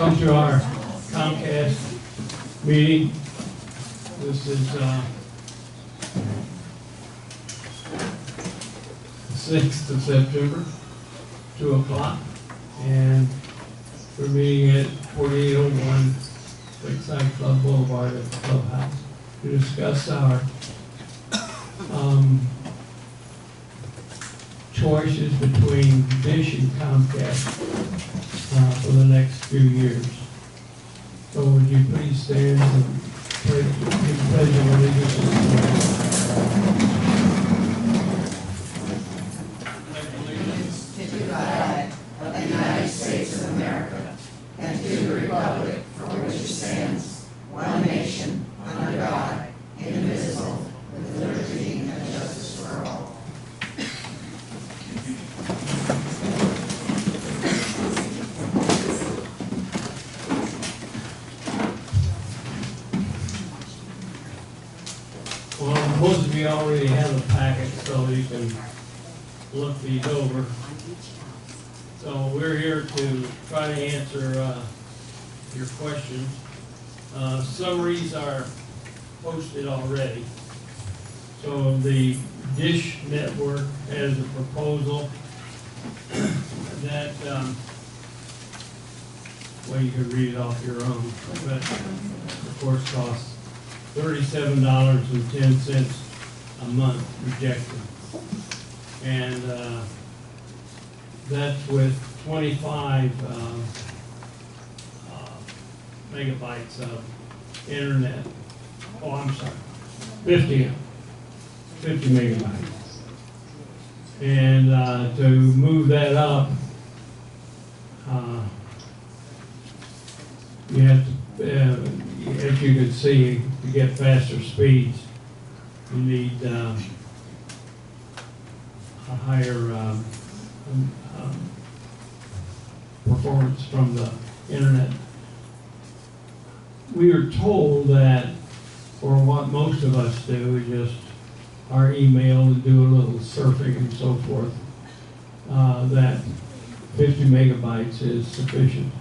Welcome to our Comcast meeting. This is the 6th of September, 2 o'clock, and we're meeting at 4801 Lakeside Club Boulevard at the clubhouse to discuss our choices between Dish and Comcast for the next few years. So would you please stand and pledge of allegiance to the flag of the United States of America and to the republic for which it stands, one nation, under God, indivisible, with liberty and justice for all. Well, most of you already have a packet, so you can look these over. So we're here to try to answer your questions. Summaries are posted already. So the Dish Network has a proposal that, well, you could read it off your own, but of course costs $37.10 a month projected. And that's with 25 megabytes of internet. Oh, I'm sorry, 50 megabytes. And to move that up, you have to, as you can see, to get faster speeds, you need a higher performance from the internet. We are told that, or what most of us do, is just our email and do a little surfing and so forth, that 50 megabytes is sufficient.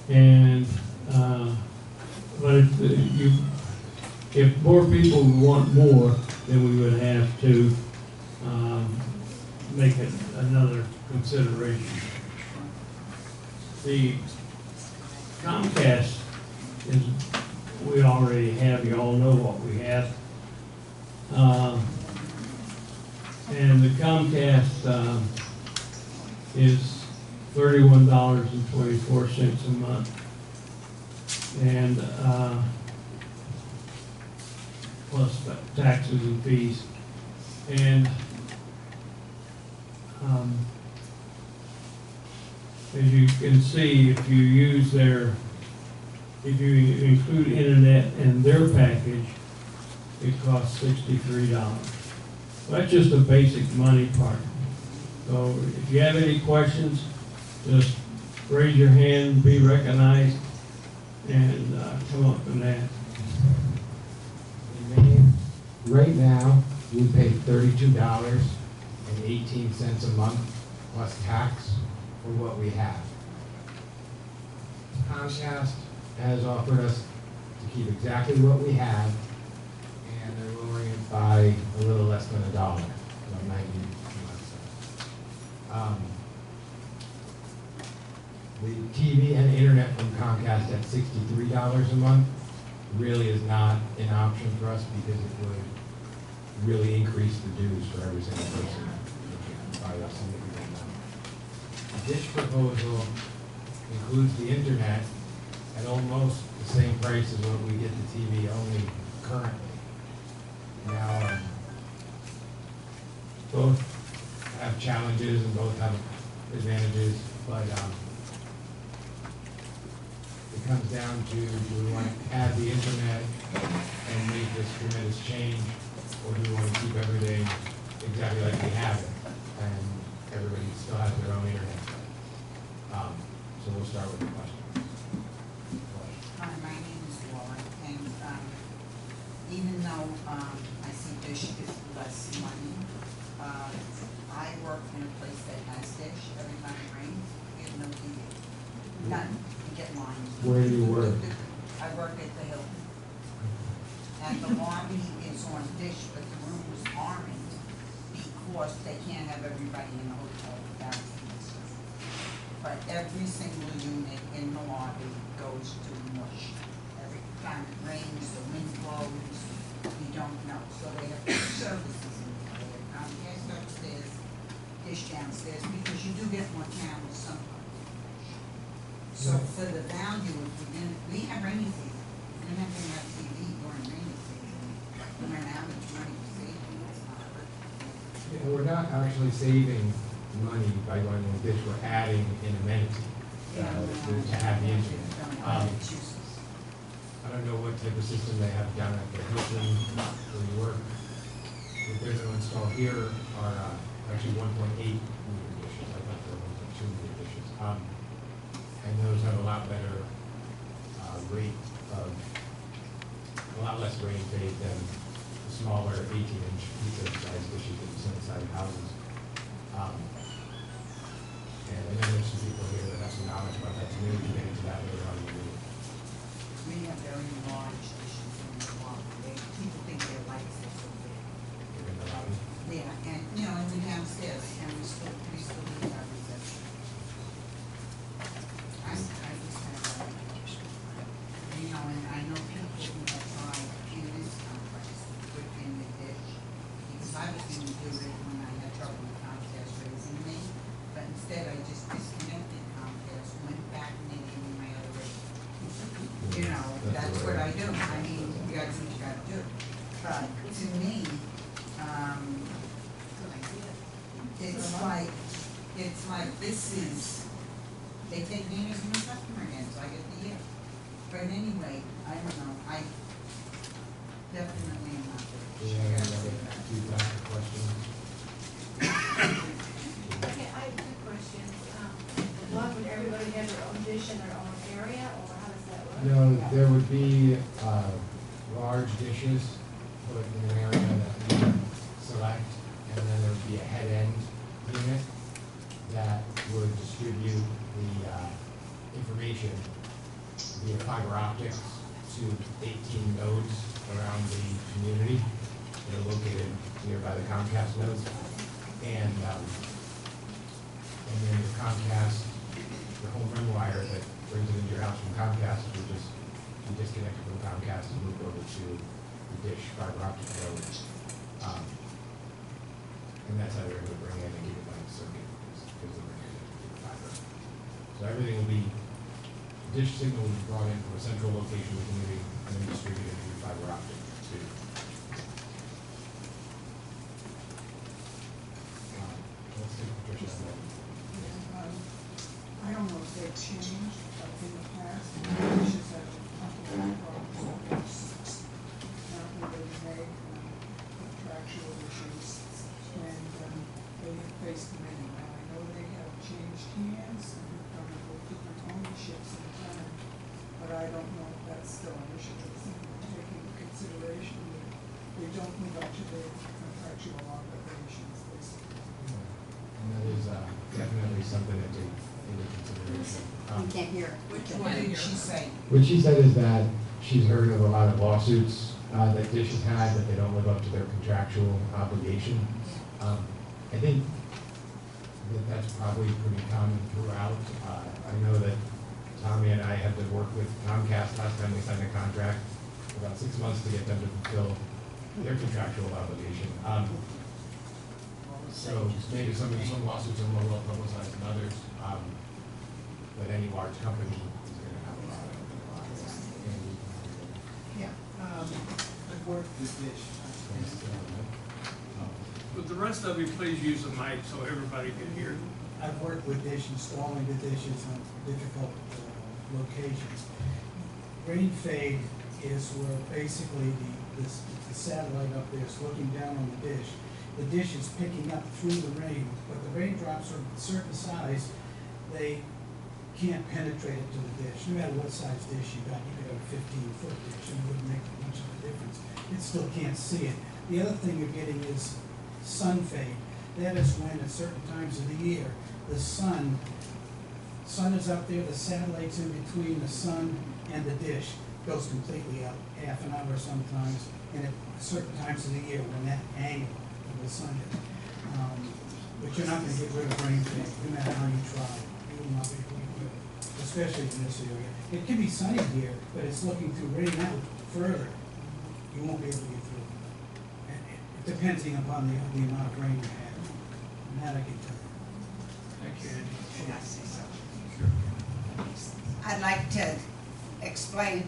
And but if more people want more, then we would have to make it another consideration. The Comcast is, we already have, you all know what we have. And the Comcast is $31.24 a month. And plus taxes and fees. And as you can see, if you use if you include internet in their package, it costs $63. That's just the basic money part. So if you have any questions, just raise your hand, be recognized, and come up and ask. Right now, we pay $32.18 a month plus tax for what we have. Comcast has offered us to keep exactly what we have, and they're lowering it by a little less than $1, about 90 cents. The TV and internet from Comcast at $63 a month really is not an option for us because it would really increase the dues for every single person by a significant amount. The Dish proposal includes the internet at almost the same price as what we get the TV only currently. Now, both have challenges and both have advantages, but it comes down to, do we want to add the internet and make this tremendous change, or do we want to keep everything exactly like we have it, and everybody still has their own internet? So we'll start with the question. Hi, my name is Laura, and even though I see Dish is less money, I work in a place that has Dish. Every time it rains, we have no TV. None. We get Where do you work? I work at the Hilton. And the lobby is on dish, but the rooms aren't because they can't have everybody in the hotel without seats. But every single unit in the lobby goes to mush. Every time it rains, the wind blows, you don't know. So they have two services in there. They have Comcast upstairs, dish downstairs, because you do get more channels sometimes. So for the value of the unit, we have rainy season. We don't have to have TV during rainy season. We run out of money to save. Yeah, we're not actually saving money by going with dish, we're adding an amenity to have the internet. I don't know what type of system they have down at the Hilton where you work. What they're going to install here are actually 1.8 meter dishes. I thought they were 1.2 meter dishes. And those have a lot better rate of, a lot less rain fade than the smaller 18-inch pizza size dishes that you see inside of houses. And I know there's some people here that have some knowledge about that, so maybe we can get into that later on in the meeting. We have very large dishes in the lobby. People think their lights are so big. You're in the lobby. Yeah, and, you know, and we downstairs, and we still do our reception. I just have, you know, and I know people who have tried in this complex to put in the dish, because I was gonna do it when I had trouble with Comcast raising me, but instead I just disconnected Comcast, went back and then gave me my other rate. You know, that's what I do. I mean, you gotta do what you gotta do. But to me, it's like, this is, they take me as a new customer again, so I get the year. But anyway, I don't know, I definitely am not there. Do you have any other feedback or questions? Okay, I have two questions. Would everybody have their own dish in their own area, or how does that work? No, there would be large dishes put in an area that we select, and then there would be a head end unit that would distribute the information via fiber optics to 18 nodes around the community. They're located nearby the Comcast nodes. And then the Comcast, the home run wire that brings it into your house from Comcast would just be disconnected from Comcast and moved over to the dish fiber optic node. And that's how they're able to bring in a gigabyte circuit because they're bringing it through fiber. So everything will be, dish signal will be brought in from a central location of the community and then distributed through fiber optic to. Let's take Patricia on that. I don't know if they've changed in the past. Dishes have a couple of problems. Apparently they've made contractual issues and they have faced many. Now I know they have changed hands and become with different ownerships in time, but I don't know if that's still an issue. It's something to take into consideration that they don't live up to their contractual obligations, basically. And that is definitely something to take into consideration. You can't hear. What did she say? What she said is that she's heard of a lot of lawsuits that Dish has had, that they don't live up to their contractual obligation. I think that that's probably pretty common throughout. I know that Tommy and I had to work with Comcast last time we signed a contract, about 6 months to get them to fulfill their contractual obligation. So maybe some lawsuits are more well publicized than others, but any large company is going to have a lot of Yeah, I've worked with Dish. Would the rest of you please use the mic so everybody can hear? I've worked with Dish installing the dishes on difficult locations. Rain fade is where basically the satellite up there is looking down on the dish. The dish is picking up through the rain, but the raindrops are a certain size, they can't penetrate it to the dish. No matter what size dish you got, you could have a 15-foot dish and it wouldn't make much of a difference. It still can't see it. The other thing you're getting is sun fade. That is when at certain times of the year, the sun sun is up there, the satellite's in between the sun and the dish, goes completely out, half an hour sometimes, and at certain times of the year when that angle of the sun is. But you're not gonna get rid of rain fog, no matter how you try. You will not be able to do it, especially in this area. It can be sunny here, but it's looking through rain out further. You won't be able to get through. Depending upon the amount of rain you have. And that I can tell you. Thank you, Andy. Can I say something? I'd like to explain,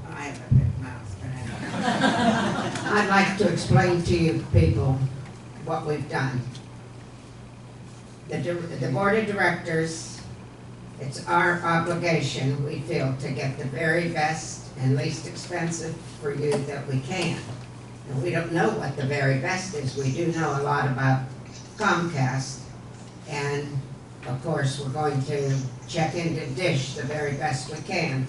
I have a big mouth, but I'd like to explain to you people what we've done. The board of directors, it's our obligation, we feel, to get the very best and least expensive for you that we can. And we don't know what the very best is. We do know a lot about Comcast. And of course, we're going to check into Dish the very best we can.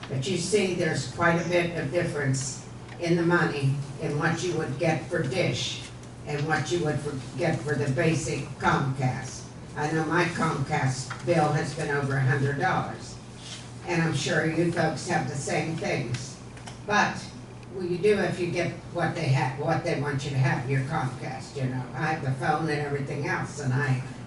But you see, there's quite a bit of difference in the money in what you would get for Dish and what you would get for the basic Comcast. I know my Comcast bill has been over $100. And I'm sure you folks have the same things. But well, you do if you get what they have, what they want you to have, your Comcast, you know. I have the phone and everything else, and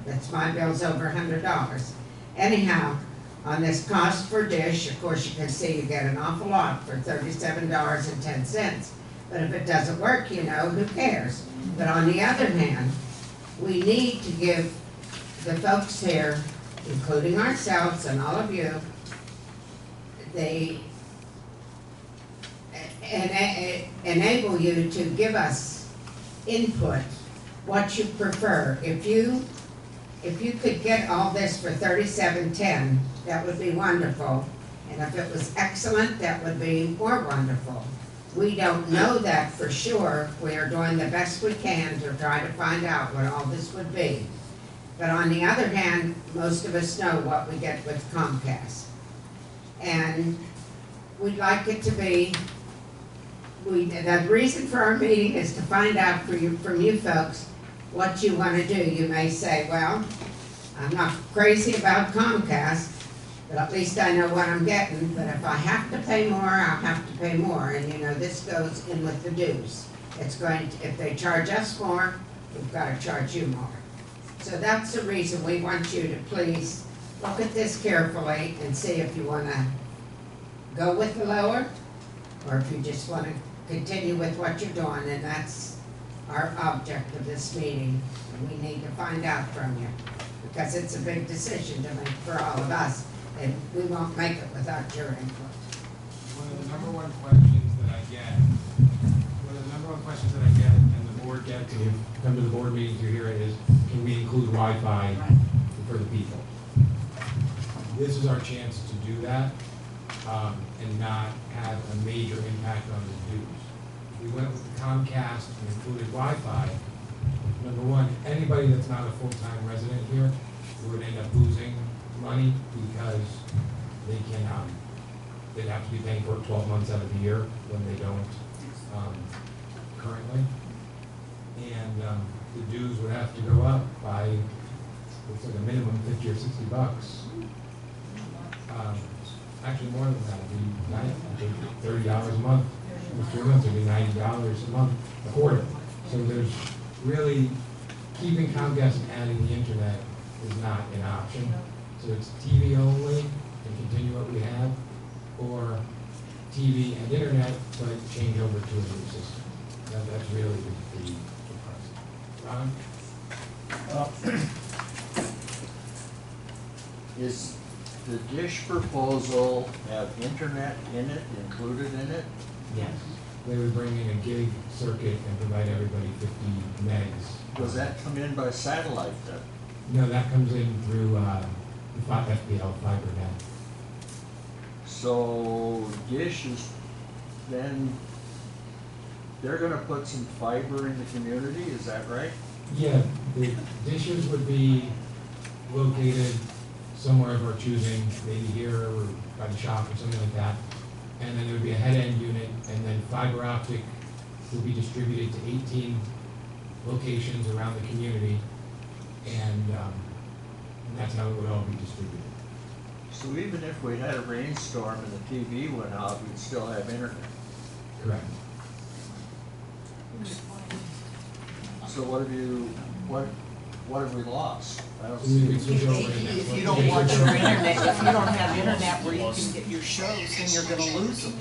that's my bill's over $100. Anyhow, on this cost for Dish, of course, you can see you get an awful lot for $37.10. But if it doesn't work, you know, who cares? But on the other hand, we need to give the folks here, including ourselves and all of you, they enable you to give us input, what you prefer. If you could get all this for $37.10, that would be wonderful. And if it was excellent, that would be more wonderful. We don't know that for sure. We are doing the best we can to try to find out what all this would be. But on the other hand, most of us know what we get with Comcast. And we'd like it to be, the reason for our meeting is to find out from you folks what you want to do. You may say, well, I'm not crazy about Comcast, but at least I know what I'm getting. But if I have to pay more, I'll have to pay more. And you know, this goes in with the dues. It's going to, if they charge us more, we've got to charge you more. So that's the reason we want you to please look at this carefully and see if you want to go with the lower, or if you just want to continue with what you're doing. And that's our object of this meeting. And we need to find out from you, because it's a big decision to make for all of us, and we won't make it without your input. One of the number one questions that I get, and the board gets, and you come to the board meetings, you hear it, is, can we include Wi-Fi for the people? This is our chance to do that, and not have a major impact on the dues. We went with Comcast and included Wi-Fi. Number one, anybody that's not a full-time resident here would end up losing money because they can, they'd have to be paying for it 12 months out of the year when they don't currently. And the dues would have to go up by, looks like a minimum 50 or 60 bucks. Actually more than that, it'd be $30 a month. For 3 months, it'd be $90 a month, a quarter. So there's really, keeping Comcast and adding the internet is not an option. So it's TV only and continue what we have, or TV and internet, but change over to a new system. That's really the price. Ron? Is the Dish proposal have internet in it, included in it? Yes. They would bring in a gig circuit and provide everybody 50 megs. Does that come in by satellite then? No, that comes in through the FPL fiber net. So Dish is then, they're gonna put some fiber in the community, is that right? Yeah, the dishes would be located somewhere of our choosing, maybe here or by the shop or something like that. And then there would be a head-end unit, and then fiber optic would be distributed to 18 locations around the community, and that's how it would all be distributed. So even if we had a rainstorm and the TV went out, we'd still have internet. Correct. So what have we lost? I don't So you see. can switch over to If you don't watch your internet, if you don't have internet where you can get your shows, then you're gonna lose them.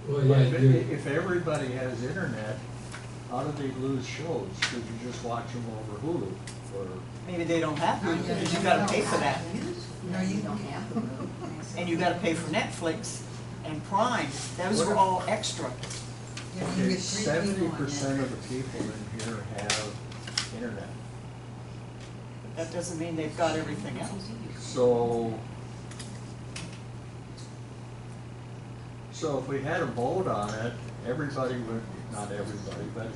Well, But yeah, if everybody has internet, how do they lose shows? Could you just watch them over Hulu or? Maybe they don't have to, because you gotta pay for that. No, you don't have to. And you gotta pay for Netflix and Prime. Those are all extra. Okay, 70% of the people in here have internet. But that doesn't mean they've got everything else. So if we had a vote on it, everybody would, not everybody, but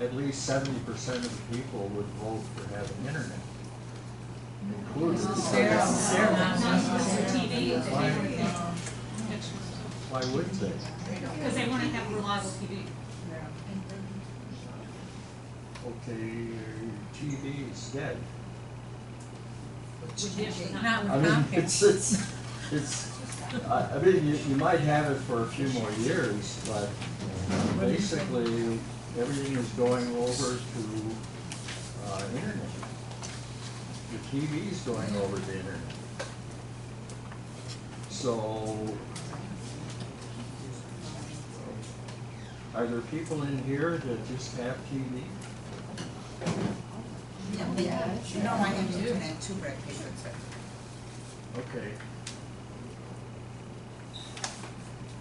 at least 70% of the people would vote for having internet. Including. Why wouldn't they? Because they want to have reliable TV. Okay, TV is dead. Not with I mean, Comcast. I mean, you might have it for a few more years, but basically, everything is going over to, internet. The TV is going over to internet. So, are there people in here that just have TV? Yeah, you know, I have internet too, Rick. Okay.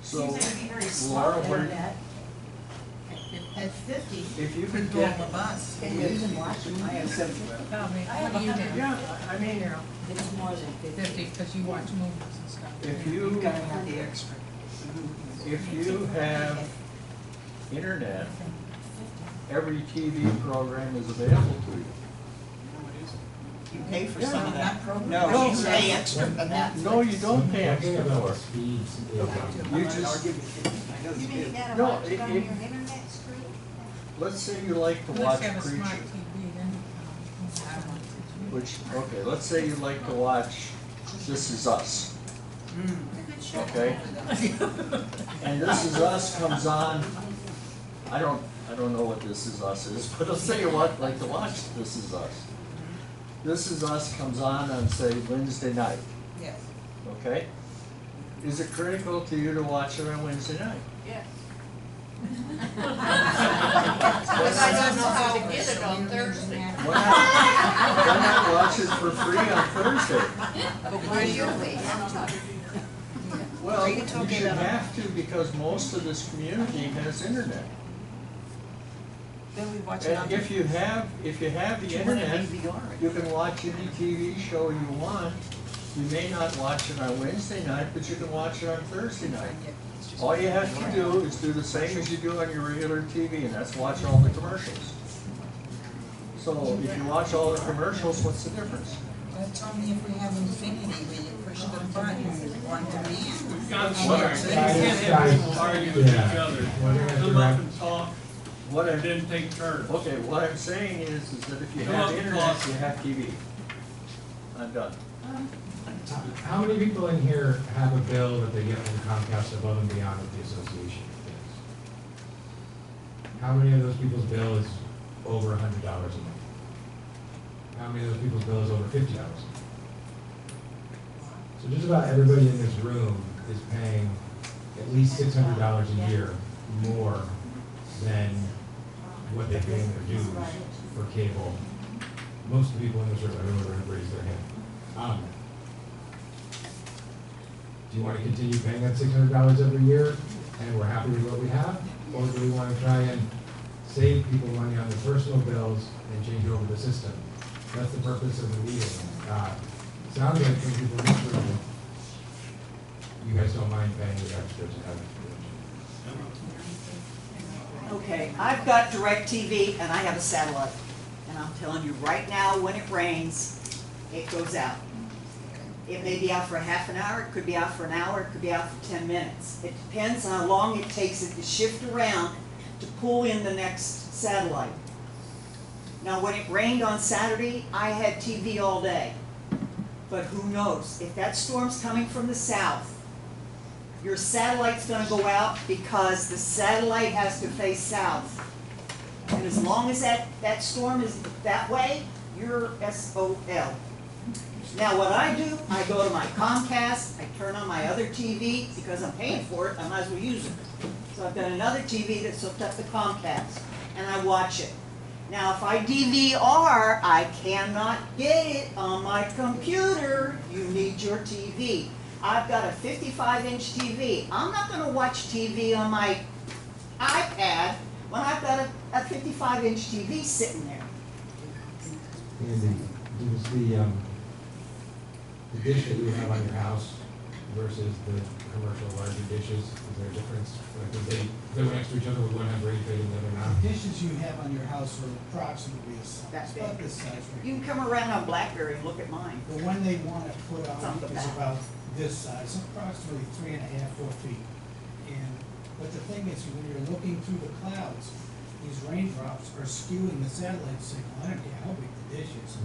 So, Seems like it'd be very Laura, slow where, internet. At 50, if you you could could go on get, the bus. I have 70. What do you do? yeah, I mean, It's more than 50. because you watch movies and stuff. if You've you, gotta have the extra. if you have internet, every TV program is available to you. You pay for some of that. No, No, you pay extra for that. No, you don't pay talking extra about for it. speeds. You just, You mean you gotta No, watch it on it- your internet screen? let's say you like to watch Preacher, TV, which, okay, let's say you like to watch This Is Us, Good show. okay? And This Is Us comes on, I don't know what This Is Us is, but let's say you like to watch This Is Us. This Is Us comes on, say, Wednesday night, Yes. okay? Is it critical to you to watch it on Wednesday night? Yes. Because I don't know how to get it on Thursday. Why not watch it for free on Thursday? But why do you pay? Well, Are you you talking should about- have to because most of this community has internet. Then we watch it on. And if you have the You want an internet, DVR. you can watch any TV show you want. You may not watch it on Wednesday night, but you can watch it on Thursday night. All you have to do is do the same as you do on your regular TV, and that's watch all the commercials. So if you watch all the commercials, what's the difference? Well, tell me if we have Infinity where you push the button, one command. Guys, Argue with each yeah. other. Well, they're gonna Come up direct- and talk, What and I'm, then take turns. okay, what I'm saying is that if you Come have up and internet, talk. you have TV. I'm done. How many people in here have a bill that they get from Comcast above and beyond what the association is? How many of those people's bill is over $100 a month? How many of those people's bill is over $50 a month? So just about everybody in this room is paying at least $600 a year more than what they pay in their dues for cable. Most of the people in this room, everyone would raise their hand. Do you want to continue paying that $600 every year, and we're happy with what we have? Or do we want to try and save people money on their personal bills and change over the system? That's the purpose of the meeting. Sounds like some people in this room, you guys don't mind paying the extras and having. Okay, I've got DirecTV and I have a satellite. And I'm telling you, right now, when it rains, it goes out. It may be out for a half an hour, it could be out for an hour, it could be out for 10 minutes. It depends on how long it takes it to shift around to pull in the next satellite. Now, when it rained on Saturday, I had TV all day. But who knows, if that storm's coming from the south, your satellite's gonna go out because the satellite has to face south. And as long as that storm is that way, you're SOL. Now, what I do, I go to my Comcast, I turn on my other TV, because I'm paying for it, I might as well use it. So I've got another TV that's hooked up to Comcast, and I watch it. Now, if I DVR, I cannot get it on my computer. You need your TV. I've got a 55-inch TV. I'm not gonna watch TV on my iPad when I've got a 55-inch TV sitting there. Andy, does the dish that you have on your house versus the commercial larger dishes, is there a difference? Like, if they went next to each other, would one have radio and the other not? The dishes you have on your house are approximately That big. about this size right You can come around on BlackBerry and look at mine. The one they want to put It's on on the is back. about this size, approximately 3.5, 4 feet. But the thing is, when you're looking through the clouds, these raindrops are skewing the satellite signal. I don't care how big the dish is.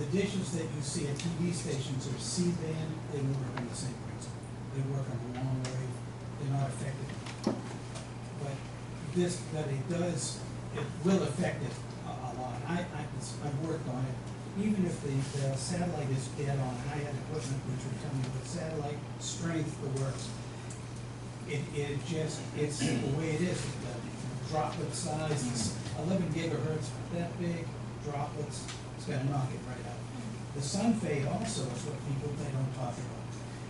The dishes that you see at TV stations are C-band, they work on the same principle. They work on a long wave, they're not affected. But it will affect it a lot. I've worked on it. Even if the satellite is dead on, and I had equipment which would tell me what satellite strength the works. It's the way it is. The droplet size, it's 11 gigahertz, that big droplets, it's gonna knock it right out. The sun fade also is what they don't talk about.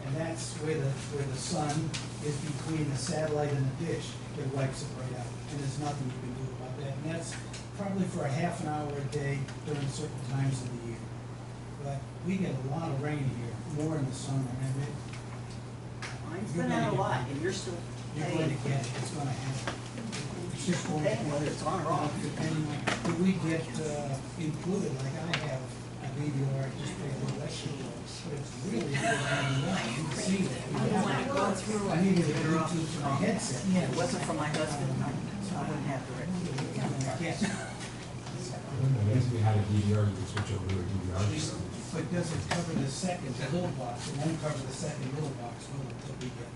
And that's where the sun is between the satellite and the dish, it wipes it right out. And there's nothing you can do about that. And that's probably for a half an hour a day during certain times of the year. But we get a lot of rain here, more in the summer, and Mine's been out a lot, and you're still you're going paying. to get it, it's gonna happen. It's just going to Depending whether it's on or off. Depending, do we get included, like I have a VDR, I just pay a little extra, but it's really good on the line, you can see that. I don't wanna go through I and needed a figure out. Bluetooth to my headset. Yeah, it wasn't for my husband, so I wouldn't have to I can't. I guess if you had a DVR, you could switch over to a DVR system. But does it cover the second little box? It won't cover the second little box, will it, that we get,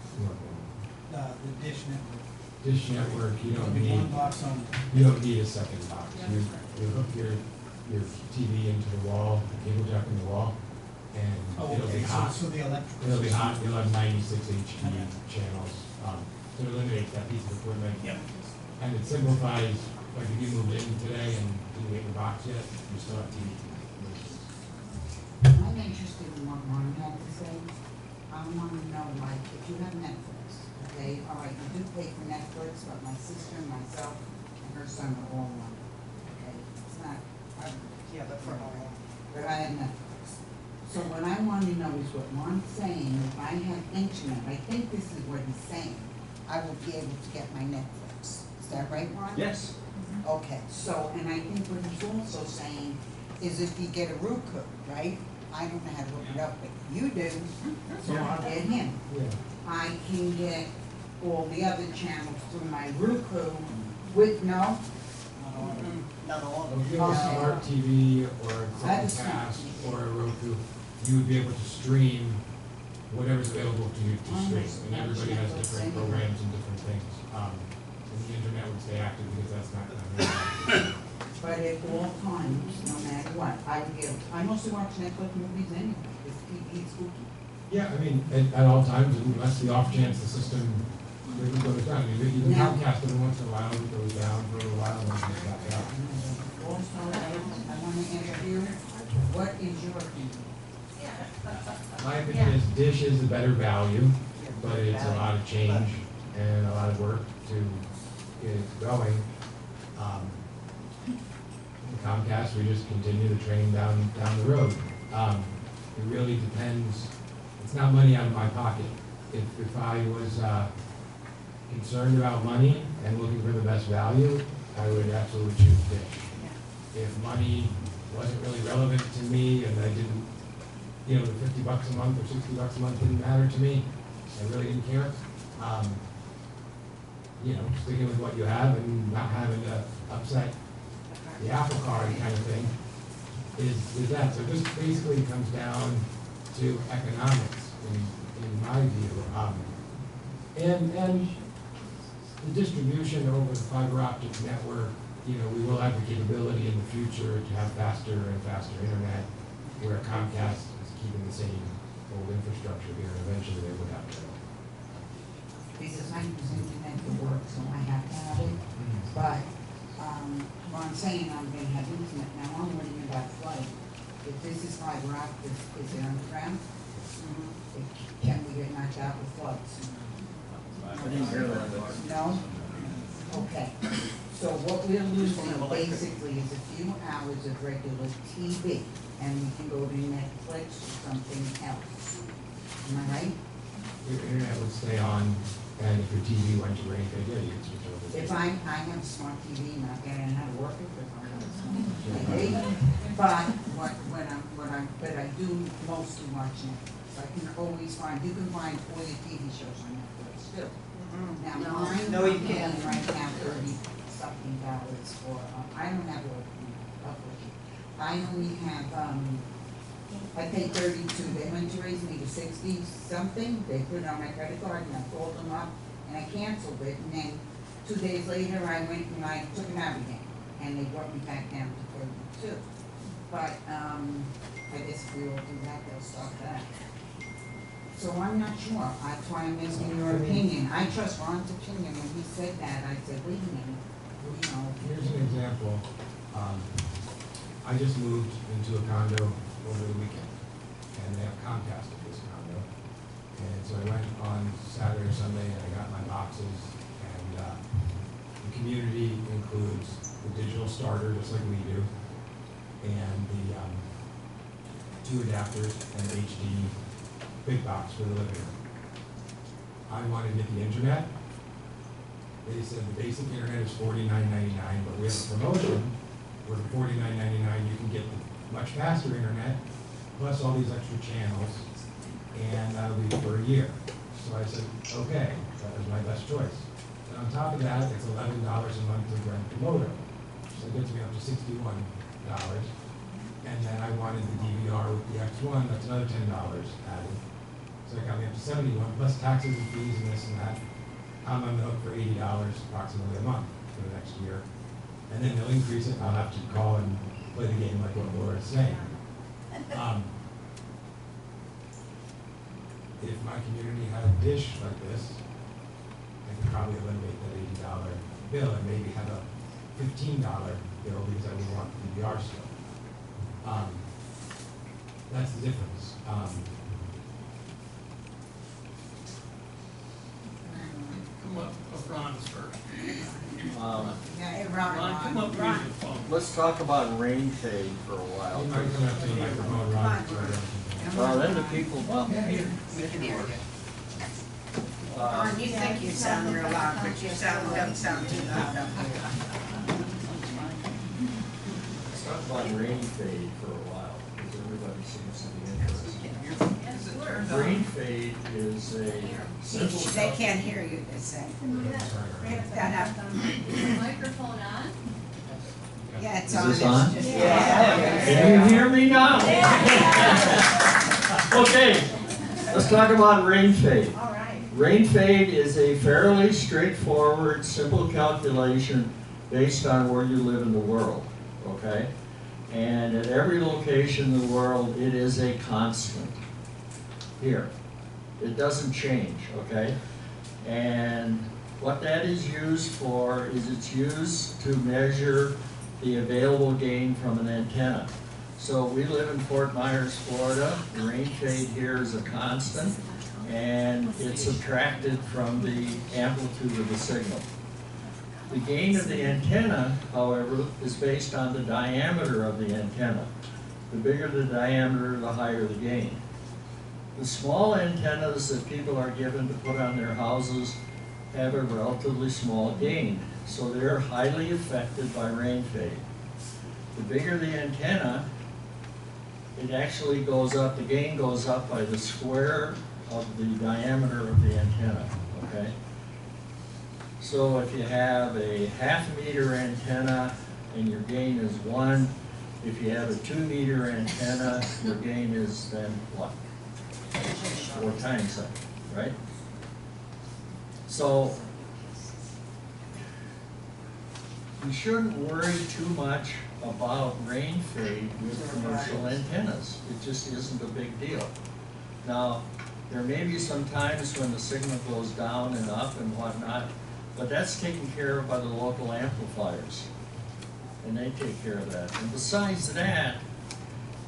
the Dish Network? Dish Network, you It'll don't be one need, box only. you don't need a second box. You hook your TV into the wall, the cable jack in the wall, and Oh, it'll be okay, hot. so the electrical. It'll be hot, system. you'll have 96 HD channels, so it eliminates that piece of equipment. Yep. And it simplifies, like if you moved in today and didn't get your box yet, you still have TV. I'm interested in what Ron had to say. I want to know, like, if you have Netflix, okay, all right, you do pay for Netflix, but my sister and myself and her son are all on it, okay? It's not, Yeah, but for all. but I have Netflix. So what I want to know is what Ron's saying, if I have internet, I think this is what he's saying, I will be able to get my Netflix. Is that right, Ron? Yes. Okay, so, and I think what he's also saying is if you get a Roku, right? I don't know how to hook it up, but you do, so I'll get him. Yeah. I can get all the other channels through my Roku with, no? Not all of If them. you have a smart TV or a I have a smart Chromecast TV. or a Roku, you would be able to stream whatever's available to you to stream. And everybody has different programs and different things. And the internet would stay active because that's not gonna happen. But at all times, no matter what, I would get, I mostly watch Netflix movies anyway, this TV is spooky. Yeah, I mean, at all times, unless the off chance the system really goes down. I mean, even Now- Comcast every once in a while, it goes down for a little while and then comes back up. Also, I want to ask you, what is your opinion? My opinion is Dish is a better value, but it's a lot of change and a lot of work to get it going. Comcast, we just continue the train down the road. It really depends, it's not money out of my pocket. If I was concerned about money and looking for the best value, I would absolutely choose Dish. If money wasn't really relevant to me and I didn't, you know, the $50 a month or $60 a month didn't matter to me, I really didn't care. You know, sticking with what you have and not having to upset the apple cart kind of thing is that. So this basically comes down to economics in my view. And the distribution over the fiber optic network, you know, we will have the capability in the future to have faster and faster internet, where Comcast is keeping the same old infrastructure here, and eventually they would have to. Because I use internet for work, so I have to have it. But, what I'm saying, I'm gonna have internet. Now, I'm worrying about flood. If this is fiber optic, is it underground? Can we get knocked out with floods? I didn't hear that. No? Okay. So what we're losing basically is a few hours of regular TV, and we can go to Netflix or something else. Am I right? Your internet would stay on, and if your TV went to rain, yeah, you could switch over. If I have a smart TV, not that I know how to work it, because I'm not a smart TV. But I do mostly watch Netflix. I can always find, you can find all your TV shows on Netflix too. Now, mine, No, you I'm can't. paying right now $30-something for, I don't have a publishing. I only have, I paid 32, they went to raise me to 60-something, they put it on my credit card, and I called them up, and I canceled it, and then 2 days later, I went and I took them out again, and they brought me back down to 32. But, I guess if we all do that, they'll stop that. So I'm not sure, that's why I'm asking your opinion. I trust Ron's opinion. When he said that, I said, wait a minute, you know. Here's an example. I just moved into a condo over the weekend, and they have Comcast at this condo. And so I went on Saturday or Sunday, and I got my boxes, and the community includes the digital starter, just like we do, and the 2 adapters and HD big box for the living room. I wanted to get the internet. They said the basic internet is $49.99, but we have a promotion where for $49.99 you can get the much faster internet, plus all these extra channels, and that'll be for a year. So I said, okay, that was my best choice. And on top of that, it's $11 a month to rent the modem. So it gets me up to $61. And then I wanted the DVR with the X1, that's another $10 added. So it got me up to $71, plus taxes and fees and this and that. I'm on the hook for $80 approximately a month for the next year. And then they'll increase it, I'll have to call and play the game like what Laura's saying. If my community had a dish like this, I could probably eliminate that $80 bill and maybe have a $15 bill because I would want the DVR still. That's the difference. Come up, Ron's first. Yeah, Ron, come up Ron. to the phone. Let's talk about rain fade for a while. You might come up to the microphone, Ron. Well, then the people, well, We can hear you. Ron, you think you sound real loud, but you don't sound too loud up here. let's talk about rain fade for a while, because everybody seems to be interested. Rain fade is a simple. They can't hear you, they say. That up. Microphone on? Yeah, it's Is on. this on? It's just- Can you hear me now? Okay, let's talk about rain fade. All right. Rain fade is a fairly straightforward, simple calculation based on where you live in the world, okay? And at every location in the world, it is a constant. Here, it doesn't change, okay? And what that is used for is it's used to measure the available gain from an antenna. So we live in Fort Myers, Florida. The rain fade here is a constant, and it's subtracted from the amplitude of the signal. The gain of the antenna, however, is based on the diameter of the antenna. The bigger the diameter, the higher the gain. The small antennas that people are given to put on their houses have a relatively small gain, so they're highly affected by rain fade. The bigger the antenna, it actually goes up, the gain goes up by the square of the diameter of the antenna, okay? So if you have a 1/2 meter antenna and your gain is 1, If you have a 2-meter antenna, your gain is then what? 4 times that, right? So you shouldn't worry too much about rain fade with commercial antennas. It just isn't a big deal. Now, there may be some times when the signal goes down and up and whatnot, but that's taken care of by the local amplifiers. And they take care of that. And besides that,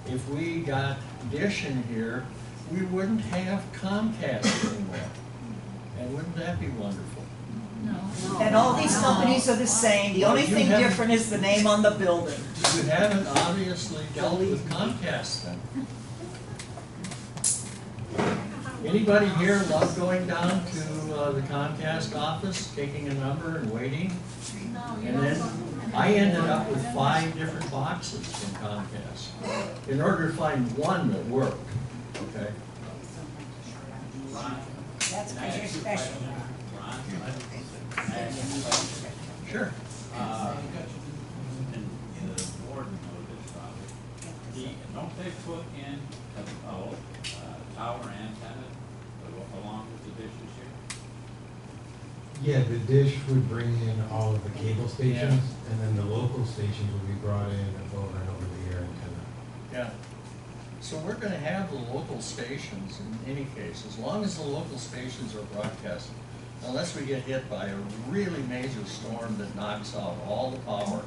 if we got Dish in here, we wouldn't have Comcast anymore. And wouldn't that be wonderful? And all these companies are the same, the only thing different is the name on the building. You haven't obviously dealt with Comcast then. Anybody here love going down to the Comcast office, taking a number and waiting? And then I ended up with 5 different boxes from Comcast in order to find one that worked, okay? That's because you're special. Sure. And the board knows this probably. Don't they put in a tower antenna along with the dishes here? Yeah, the dish would bring in all of the cable stations, and then the local stations would be brought in above and over the air antenna. Yeah. So we're gonna have the local stations in any case, as long as the local stations are broadcasting. Unless we get hit by a really major storm that knocks out all the power.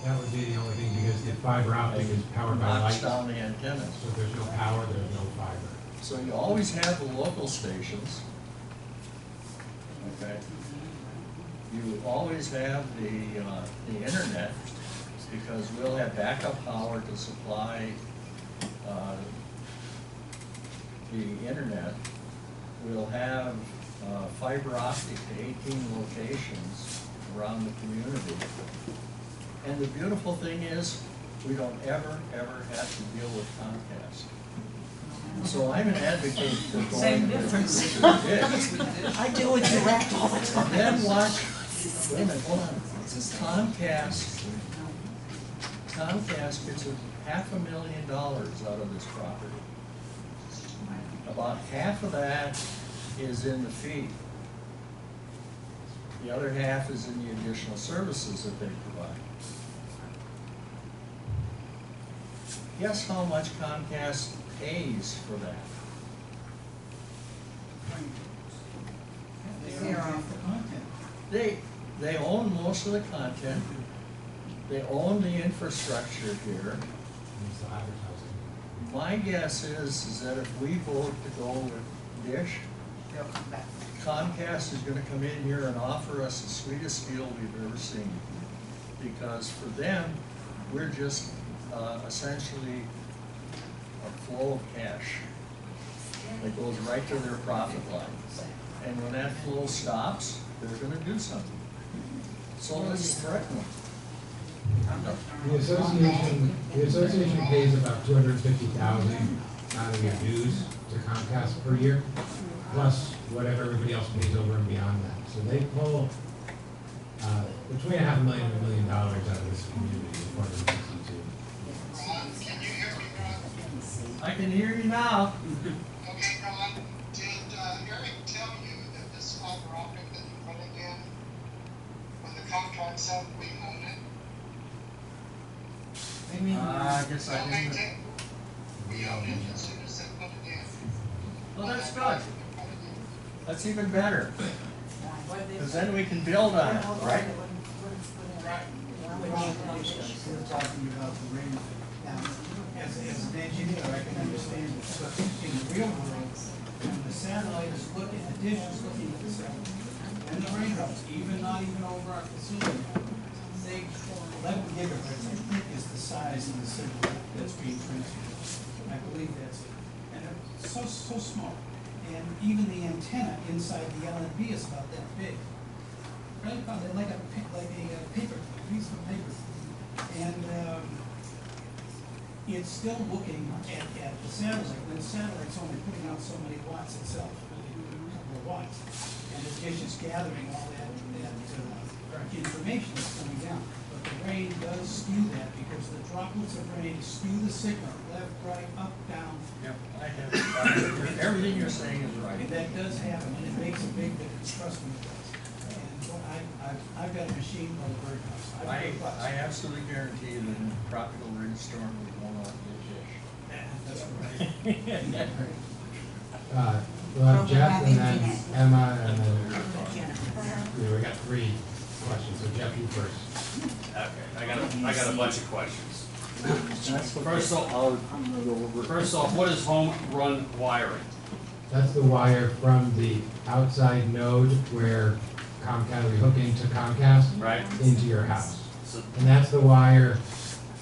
That would be the only thing, because the fiber optic is powered by Knocks lights. down the antennas. So if there's no power, there's no fiber. So you always have the local stations. Okay. You always have the internet, because we'll have backup power to supply the internet. We'll have fiber optic to 18 locations around the community. And the beautiful thing is, we don't ever have to deal with Comcast. So I'm an advocate for going. Same difference. Dish. I deal with direct all the time. And then watch, wait a minute, hold on. Comcast gets $500,000 out of this property. About half of that is in the fee. The other half is in the additional services that they provide. Guess how much Comcast pays for that? They own most of the content. They own the infrastructure here. It's the advertising. My guess is that if we vote to go with Dish, They'll come back. Comcast is gonna come in here and offer us the sweetest deal we've ever seen. Because for them, we're just essentially a flow of cash that goes right to their profit line. And when that flow stops, they're gonna do something. So let's threaten them. The association pays about $250,000 out of your dues to Comcast per year, plus whatever everybody else pays over and beyond that. So they pull between $500,000 and $1 million out of this community as part of the DCT. Can you hear me, Ron? I can hear you now. Okay, Ron, did Eric tell you that this fiber optic that you're putting in, when the contract said we own it? I guess I Well, they didn't. did. We own it as soon as they put it in. Well, that's good. That's even better. Because then we can build on it, right? We're talking about the rain. Now, as an engineer, I can understand it, but in the real world, when the satellite is looking, the dish is looking at the satellite, and the raindrops, not even over our facility, they, 11 gigahertz, I think, is the size of the signal that's being transmitted. I believe that's it. And it's so small. And even the antenna inside the LNB is about that big. Right about like a paper, piece of paper. And it's still looking at the satellite. And the satellite's only putting out so many watts itself, a couple of watts. And the dish is gathering all that information that's coming down. But the rain does skew that, because the droplets of rain skew the signal, left, right, up, down. Yep, I have, everything you're saying is And right. that does happen, and it makes a big difference, trust me, it does. And so I've got a machine called a birdhouse. I absolutely guarantee that in a tropical rainstorm, we will not get That's right. We'll have Jeff and then Emma and then, we got 3 questions, so Jeff, you first. Okay, I got a bunch of questions. First First off, what is home run wiring? That's the wire from the outside node where Comcast, we hook into Comcast. Right. Into your house. So, And that's the wire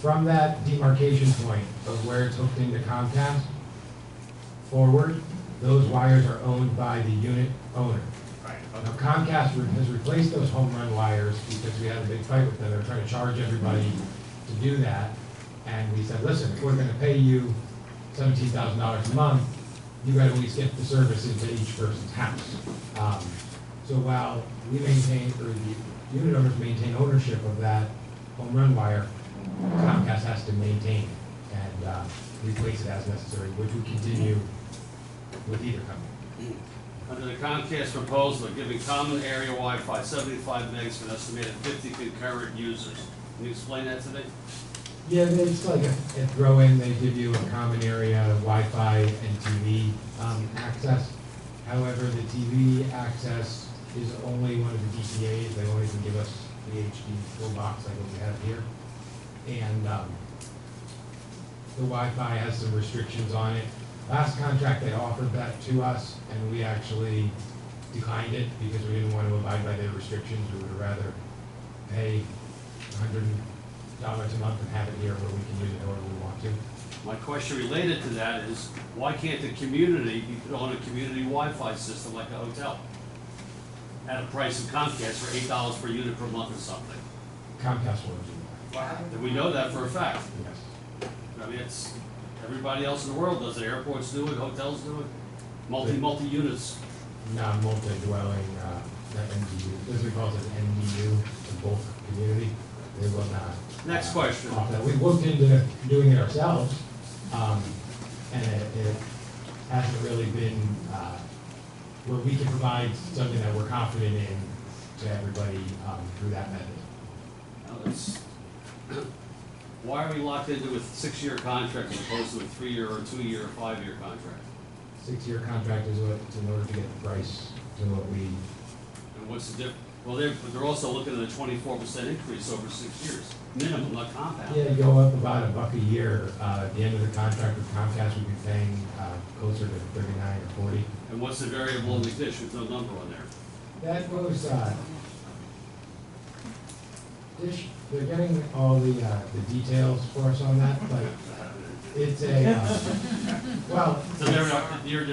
from that demarcation point of where it's hooked into Comcast forward. Those wires are owned by the unit owner. right, Now okay. Comcast has replaced those home run wires because we had a big fight with them. They were trying to charge everybody to do that. And we said, listen, if we're gonna pay you $17,000 a month, you gotta at least get the service into each person's house. So while we maintain, or the unit owners maintain ownership of that home run wire, Comcast has to maintain it and replace it as necessary, which we continue with either company. Under the Comcast proposal, they're giving common area Wi-Fi 75 megs for an estimated 50 concurrent users. Can you explain that to me? Yeah, it's like a throw-in, they give you a common area Wi-Fi and TV access. However, the TV access is only one of the DPAs, they only can give us the HD full box like what we have here. And the Wi-Fi has some restrictions on it. Last contract, they offered that to us, and we actually declined it because we didn't want to abide by their restrictions. We would rather pay $100 a month and have it here where we can use it however we want to. My question related to that is, why can't the community be put on a community Wi-Fi system like a hotel? At a price of Comcast for $8 per unit per month or something? Comcast will do that. And we know that for a fact. Yes. I mean, it's, everybody else in the world does it, airports do it, hotels do it, multi-units. Not multi-dwelling, not MDU, this we call it an MDU, the bulk community, they will not. Next question. Offer that. We've looked into doing it ourselves, and it hasn't really been, where we can provide something that we're confident in to everybody, through that method. Now, that's- Why are we locked into a 6-year contract as opposed to a 3-year or 2-year or 5-year contract? 6-year contract is what, in order to get the price to what we, And what's the difference? Well, they're also looking at a 24% increase over 6 years, minimum, not compound. yeah, go up about $1 a year. At the end of the contract with Comcast, we'd be paying, closer to 39 or 40. And what's the variable in the dish with no number on there? That goes, Dish, they're getting all the details for us on that, but it's a, well. So you're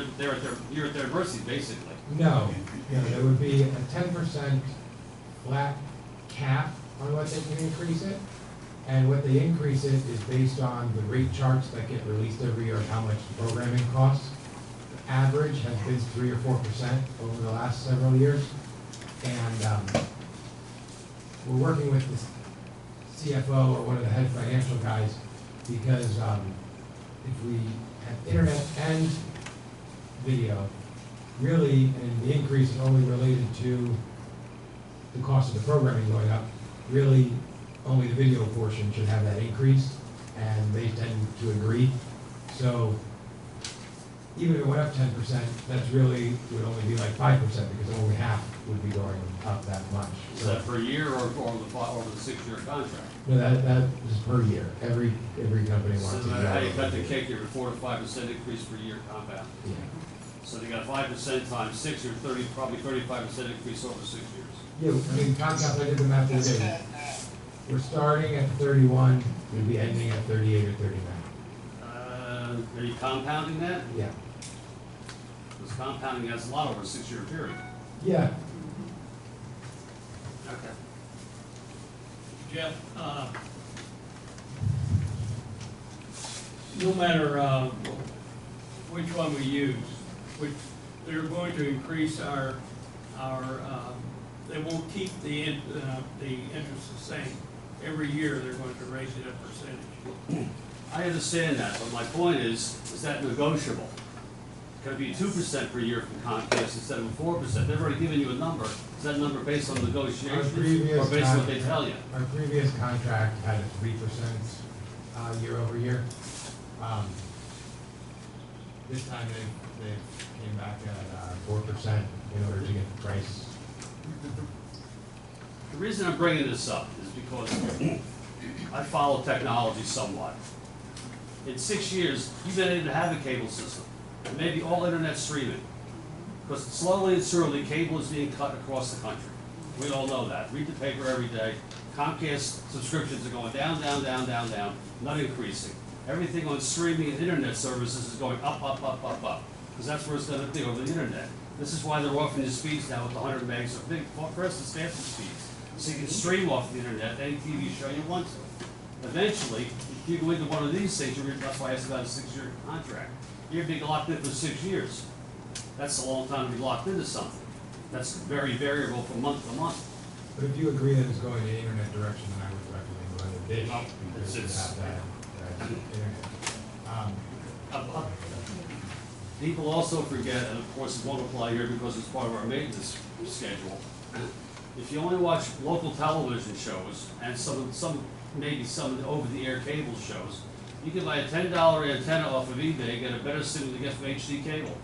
at their mercy, basically. No, there would be a 10% flat cap on what they can increase it. And what they increase it is based on the rate charts that get released every year of how much the programming costs. The average has been 3 or 4% over the last several years. And we're working with the CFO or one of the head financial guys because if we have internet and video, really, and the increase is only related to the cost of the programming going up, really, only the video portion should have that increase, and they tend to agree. So even if it went up 10%, that's really, would only be like 5% because only half would be going up that much. Is that per year or over the 6-year contract? No, that is per year. Every company So wants to. how you cut the cake, you have a 4 to 5% increase per year compound. Yeah. So they got 5% times 6 or 30, probably 35% increase over 6 years. Yeah, I mean, Comcast, I did the math the other day. We're starting at 31, we'll be ending at 38 or 39. Are you compounding that? Yeah. Because compounding has a lot over a 6-year period. Yeah. Okay. Jeff, no matter which one we use, they're going to increase our they won't keep the interest the same every year they're going to raise it a percentage. I understand that, but my point is that negotiable? Can it be 2% per year from Comcast instead of 4%? They've already given you a number. Is that number based on negotiations or based on what they tell you? Our previous contract had a 3% year over year. This time they came back at 4% in order to get the price. The reason I'm bringing this up is because I follow technology somewhat. In 6 years, you've been able to have a cable system, and maybe all internet streaming. Because slowly and surely, cable is being cut across the country. We all know that. Read the paper every day. Comcast subscriptions are going down, down, down, down, down, not increasing. Everything on streaming and internet services is going up, up, up, up, up. Because that's where it's going to be, over the internet. This is why they're offering the speeds now with the 100 megs or big, for instance, faster speeds. So you can stream off the internet any TV show you want to. Eventually, if you go into one of these things, that's why I asked about a 6-year contract. You're being locked in for 6 years. That's a long time to be locked into something. That's very variable from month to month. But if you agree that it's going in the internet direction, then I would recommend going to Dish, Well, because you it's- have that internet. People also forget, and of course it won't apply here because it's part of our maintenance schedule. If you only watch local television shows and maybe some of the over-the-air cable shows, you can buy a $10 antenna off of eBay and get a better signal to get from HD cable.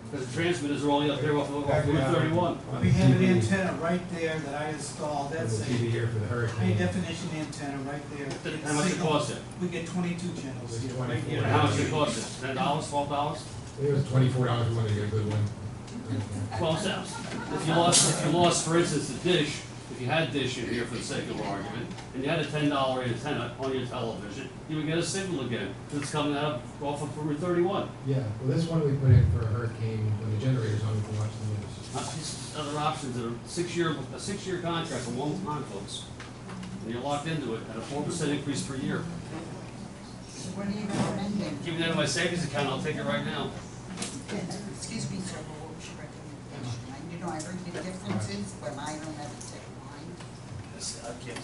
Because the transmitters are only up there off of Route 31. We have an antenna right there that I installed, that's The TV a here for the high hurricane. definition antenna right there. How much it cost it? We get 22 channels here, right here. And how much it cost it? $10, $12? I think it was $24 we wanted to get a good one. 12 cents. If you lost, for instance, the dish, if you had dish in here for the sake of argument, and you had a $10 antenna on your television, you would get a signal again, because it's coming out off of Route 31. Yeah, well, this one we put in for a hurricane, when the generator's on, we can watch the news. These other options are a 6-year contract, a long time, folks. And you're locked into it at a 4% increase per year. So what are you recommending? Give me that in my savings account, I'll take it right now. Excuse me, sir, but what was your recommendation? You know, I heard the differences, but I don't have a tech mind.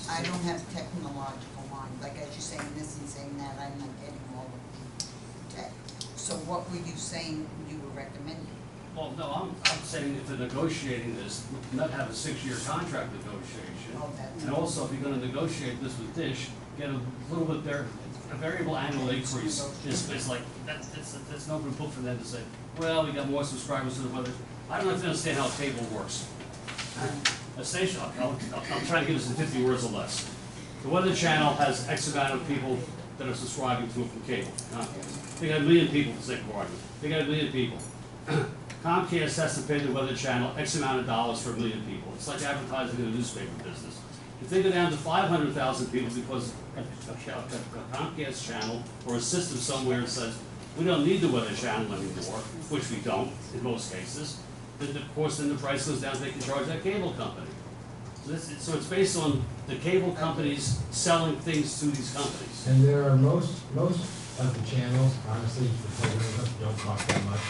I don't have technological mind, like as you're saying this and saying that, I'm not getting all of the tech. So what were you saying you were recommending? Well, no, I'm saying if they're negotiating this, not have a 6-year contract negotiation. Oh, that's- And also, if you're gonna negotiate this with Dish, get a little bit there, a variable annual increase. It's like, that's no good book for them to say, well, we got more subscribers to the weather. I don't understand how cable works. A station, I'm trying to give this in 50 words or less. The Weather Channel has X amount of people that are subscribing to it from cable. They got 1 million people, for the sake of argument. They got 1 million people. Comcast has to pay the Weather Channel X amount of dollars for 1 million people. It's like advertising in the newspaper business. If they go down to 500,000 people because a Comcast channel or a system somewhere says, we don't need the Weather Channel anymore, which we don't in most cases, then of course then the price goes down, they can charge that cable company. So it's based on the cable companies selling things to these companies. And there are most of the channels, honestly, the programs don't cost that much.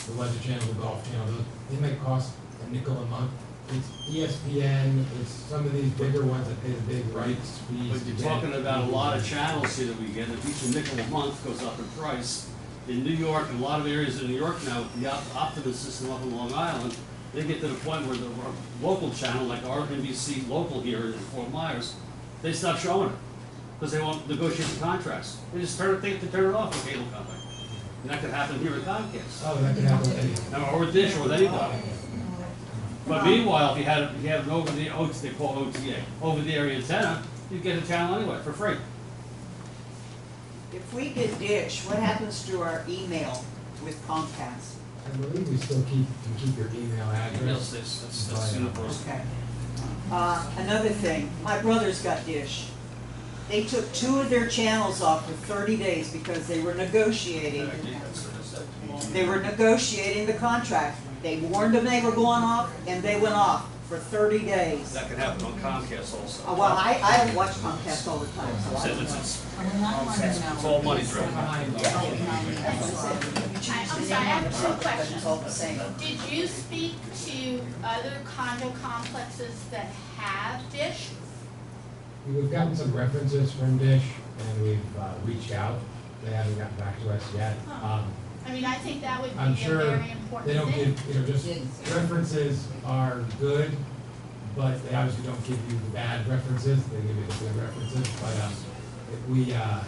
The Weather Channel, the Golf Channel, they might cost a nickel a month. It's ESPN, it's some of these bigger ones that pay the big rights fees. But you're talking about a lot of channels here that we get, if each nickel a month goes up in price. In New York, and a lot of areas in New York now, with the Optimum system up in Long Island, they get to the point where the local channel, like our NBC local here in Fort Myers, they stop showing it, because they won't negotiate the contracts. They just turn it off, the cable company. And that could happen here at Comcast. Oh, that could happen with anything. Or with Dish, or with anybody. But meanwhile, if you had an over the they call OTA, over the air antenna, you get a channel anyway for free. If we get Dish, what happens to our email with Comcast? I believe we still can keep your email address. That's universal. Okay. Another thing, my brother's got Dish. They took 2 of their channels off for 30 days because they were negotiating. They were negotiating the contract. They warned them they were going off, and they went off for 30 days. That can happen on Comcast also. Well, I watch Comcast all the time, so I don't know. It's all money driven. I'm sorry, I have 2 questions. It's all the same. Did you speak to other condo complexes that have Dish? we've gotten some references from Dish, and we've reached out. They haven't gotten back to us yet. I mean, I think that would I'm be a sure very important they don't thing. give, just references are good, but they obviously don't give you the bad references, they give you the good references, but, if we, have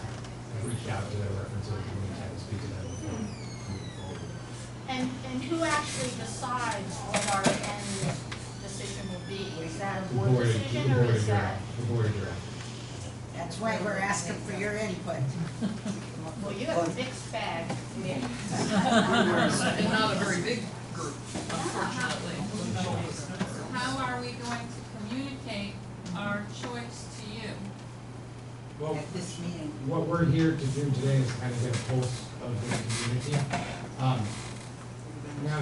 reached out to their references, and we had to speak to them before moving forward. And who actually decides what our end decision will be? Is that a The board board, decision, the or board is of that? directors, the board of directors. That's why we're asking for your input. Well, you have a mixed bag. And not a very big group, unfortunately. How are we going to communicate our choice to you? Well, At this meeting. what we're here to do today is kind of get a pulse of the community. Now,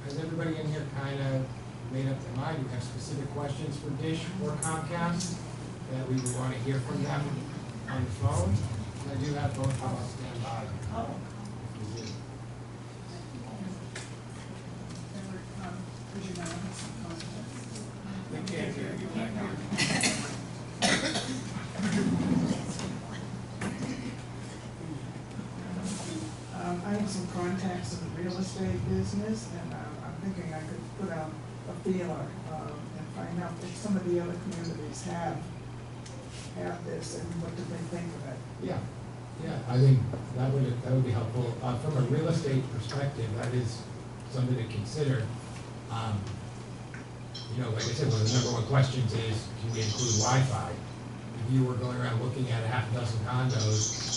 has everybody in here kind of made up their mind? Do you have specific questions for Dish or Comcast that we would want to hear from them on the phone? I do have both of us stand by. Oh. If you do. Would you know, have some context? They can't hear you back here. I have some contacts in the real estate business, and I'm thinking I could put out a feeler, and find out if some of the other communities have this, and what do they think of it. Yeah, I think that would be helpful. From a real estate perspective, that is something to consider. Like I said, one of the number one questions is, can we include Wi-Fi? If you were going around looking at a half a dozen condos,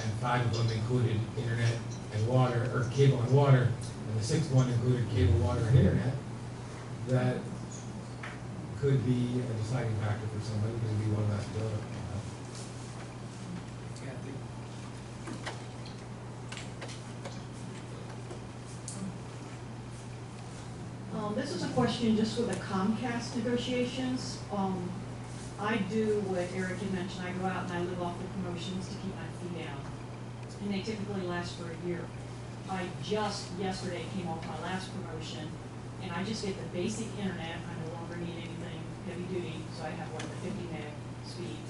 and 5 of them included internet and water, or cable and water, and the 6th one included cable, water, and internet, that could be a deciding factor for somebody, because it'd be one less bill. This is a question just for the Comcast negotiations. I do what Eric had mentioned, I go out and I live off the promotions to keep my fee down. And they typically last for a year. I just yesterday came off my last promotion, and I just get the basic internet. I no longer need anything heavy duty, so I have like a 50 meg speed.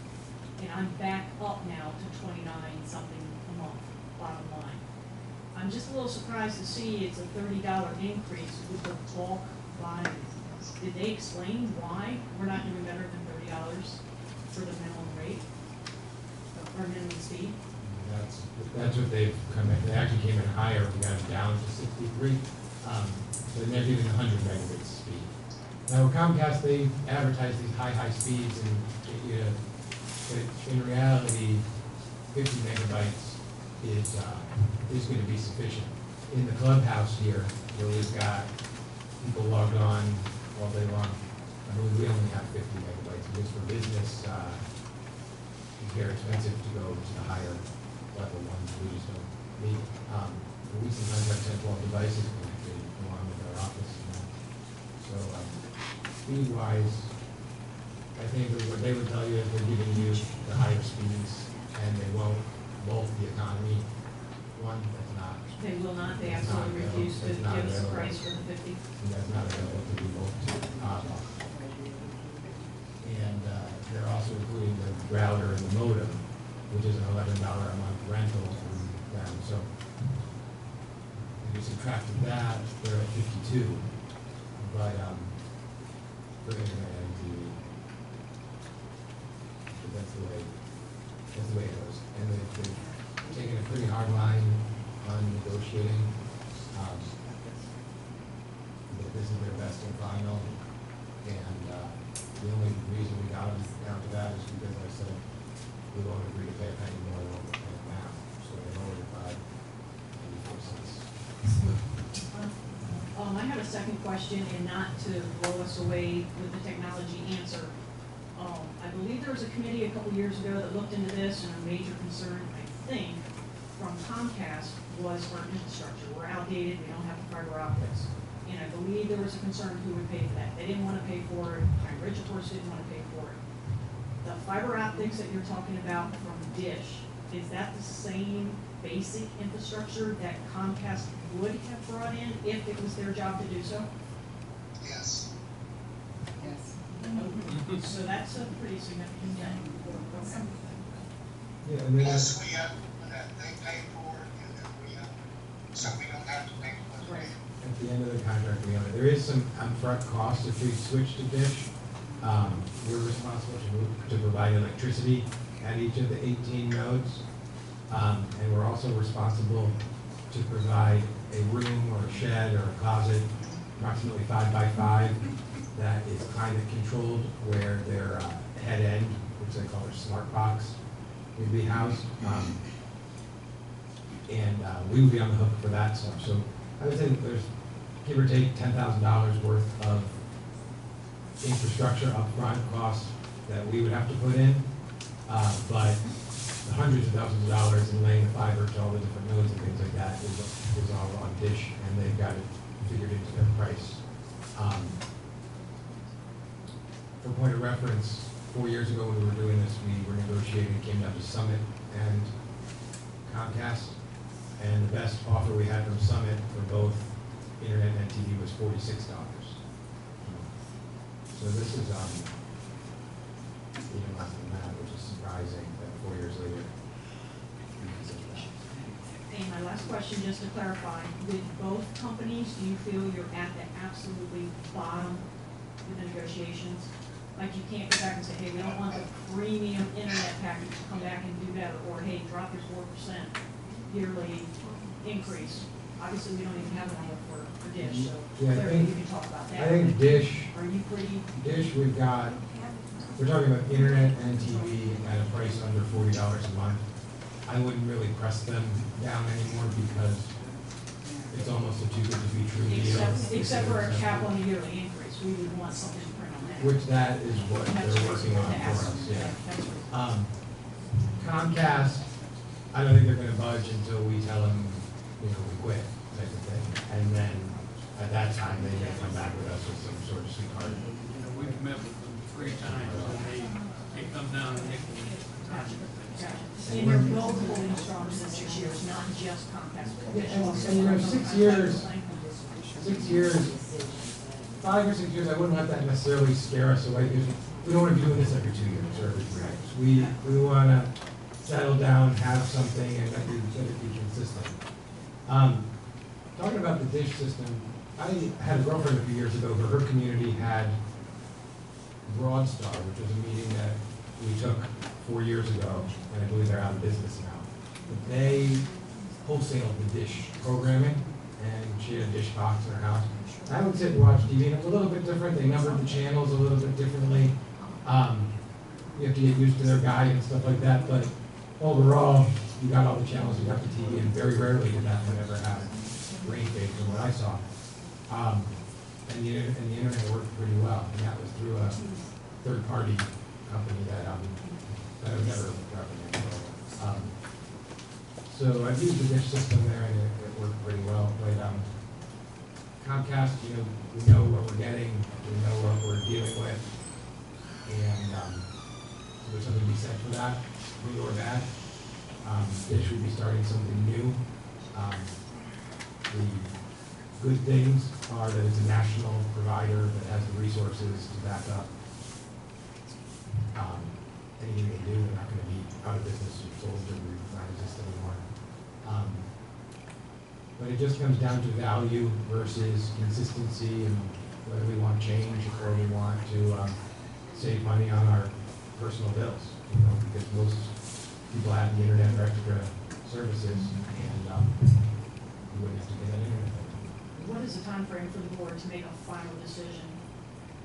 And I'm back up now to 29 something a month, bottom line. I'm just a little surprised to see it's a $30 increase with the bulk buying. Did they explain why we're not doing better than $30 for the minimum rate or minimum speed? That's what they've come in. They actually came in higher. We got it down to 63. So they're giving 100 megabits speed. Now Comcast, they advertise these high speeds, and but in reality, 50 megabytes is going to be sufficient. In the clubhouse here, where we've got people logged on all day long, I mean, we only have 50 megabytes. Because for business, it's very expensive to go to the higher level ones. We just don't need. But we sometimes have 10, 12 devices connected along with our office. So speed-wise, I think what they would tell you is they're giving you the higher speeds, and they won't bulk the economy one. That's not. They will not, they It's not absolutely available. refuse to It's not give us a available. price for the 50. And that's not available to be bulked. And they're also including the router and the modem, which is an $11 a month rental from them. So if you subtract that, they're at 52. But for internet and TV, but that's the way it goes. And they've taken a pretty hard line on negotiating. That this is their best and final. And the only reason we got them down to that is because I said we won't agree to pay a penny more than what we're paying now. So they lowered it by 84 cents. I have a second question, and not to blow us away with the technology answer. I believe there was a committee a couple years ago that looked into this, and a major concern, I think, from Comcast was our infrastructure. We're outdated, we don't have the fiber optics. And I believe there was a concern who would pay for that. They didn't want to pay for it, Pine Ridge, of course, didn't want to pay for it. The fiber optics that you're talking about from Dish, is that the same basic infrastructure that Comcast would have brought in if it was their job to do so? Yes. Yes. So that's a pretty significant thing. Yeah, and then, Plus, we have, they pay for it, and then we have, so we don't have to pay for it. at the end of the contract, there is some upfront cost if we switch to Dish. We're responsible to provide electricity at each of the 18 nodes. And we're also responsible to provide a room or a shed or a closet, approximately 5 by 5, that is climate controlled, where their head end, which they call their smart box, would be housed. And we would be on the hook for that stuff. So I would say that there's, give or take, $10,000 worth of infrastructure upfront costs that we would have to put in. But the hundreds of thousands of dollars in laying the fiber to all the different nodes and things like that is all on Dish, and they've got it figured into their price. For point of reference, 4 years ago when we were doing this, we were negotiating, came down to Summit and Comcast, and the best offer we had from Summit for both internet and TV was $46. So this is, even less than that, which is surprising that 4 years later. And my last question, just to clarify, with both companies, do you feel you're at the absolutely bottom with the negotiations? Like you can't go back and say, hey, we don't want the premium internet package to come back and do better, or hey, drop your 4% yearly increase. Obviously, we don't even have enough for Dish, so Yeah, clearly you can talk about that. I think Dish, Are you pretty? Dish, we're talking about internet and TV at a price under $40 a month. I wouldn't really press them down anymore because it's almost a too good to be true deal. Except for a cap on the yearly increase, we would want something to print on that. Which that is what they're working on for us, yeah. Comcast, I don't think they're gonna budge until we tell them, we quit, type of thing. And then, at that time, they may come back with us with some sort of sweetheart. We met with them 3 times, and they come down and they And they're both holding strong since 6 years, not just Comcast. And 6 years, 6 years, 5 or 6 years, I wouldn't let that necessarily scare us away, because we don't want to be doing this every 2 years or every 3 years. We want to settle down, have something, and let it be consistent. Talking about the Dish system, I had a girlfriend a few years ago where her community had Broadstar, which was a meeting that we took 4 years ago, and I believe they're out of business now. But they wholesaled the Dish programming, and she had a Dish box in her house. I would sit and watch TV, and it was a little bit different. They numbered the channels a little bit differently. You have to get used to their guide and stuff like that, but overall, you got all the channels, you got the TV, and very rarely did that one ever have rain fade from what I saw. And the internet worked pretty well, and that was through a third-party company that I would never recommend. So I've used the Dish system there, and it worked pretty well. But Comcast, we know what we're getting, we know what we're dealing with, and so there's something to be said for that, good or bad. Dish would be starting something new. The good things are that it's a national provider that has the resources to back up anything they do. They're not going to be out of business or sold or not exist anymore. But it just comes down to value versus consistency, and whether we want change or we want to save money on our personal bills. Because most people have the internet for extra services, and you wouldn't have to pay that internet. What is the time frame for the board to make a final decision?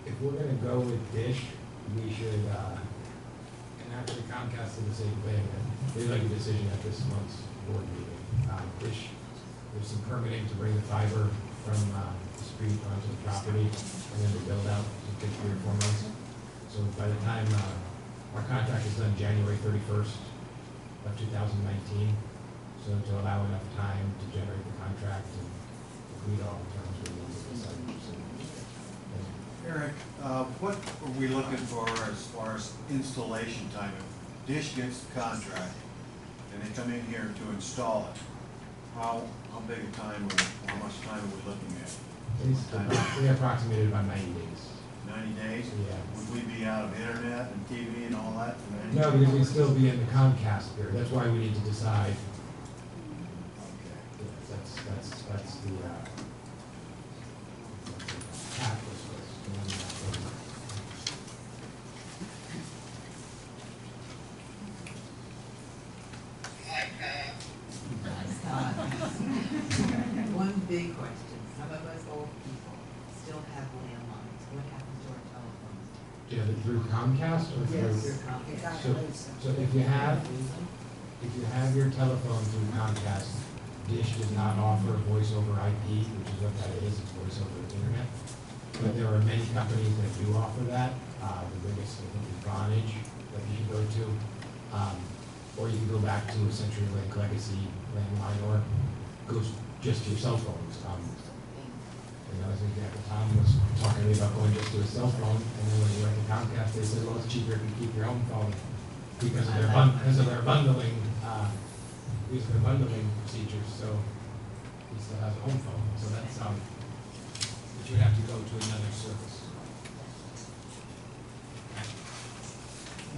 If we're going to go with Dish, we should, and actually Comcast did the same thing, and they'd like a decision at this month's board meeting. Dish, there's some permitting to bring the fiber from the street onto the property, and then to build out, it takes 3 or 4 months. So by the time our contract is done January 31st of 2019, so to allow enough time to generate the contract and agree all the terms we need to decide. Eric, what are we looking for as far as installation time? If Dish gets the contract and they come in here to install it, how big a time or how much time are we looking at? We approximated about 90 days. 90 90 days? Yeah. Would we be out of internet and TV and all that? for 90 No, days? because we'd still be in the Comcast period, that's why we need to decide. Okay. That's the, catalyst was. One big question, some of us old people still have landlines, what happens to our telephones? Yeah, through Comcast or through? So if you have your telephone through Comcast, Dish does not offer voice over IP, which is what that is, it's voice over the internet. But there are many companies that do offer that. The biggest, I think, is Vonage that you can go to. Or you can go back to a CenturyLink legacy landline, or goes just to your cell phones. As an example, Tom was talking to me about going just to a cell phone, and then when you went to Comcast, they said, well, it's cheaper if you keep your own phone because of their bundling procedures. So he still has a home phone. So that's but you would have to go to another service.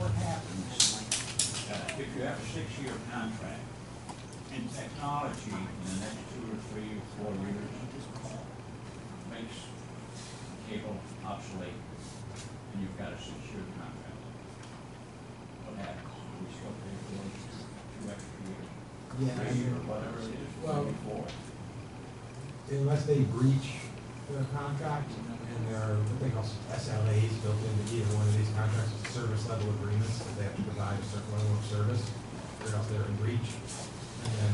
What happens if you have a 6-year contract in technology in the next 2 or 3 or 4 years makes cable obsolete and you've got a 6-year contract? What happens? Do we still pay for those 2 extra years? Yeah. 3 or whatever it is, Well, 4? Unless they breach their contract, and there are what they call SLAs built into either one of these contracts, service level agreements, that they have to provide a certain level of service, or else they're in breach. And then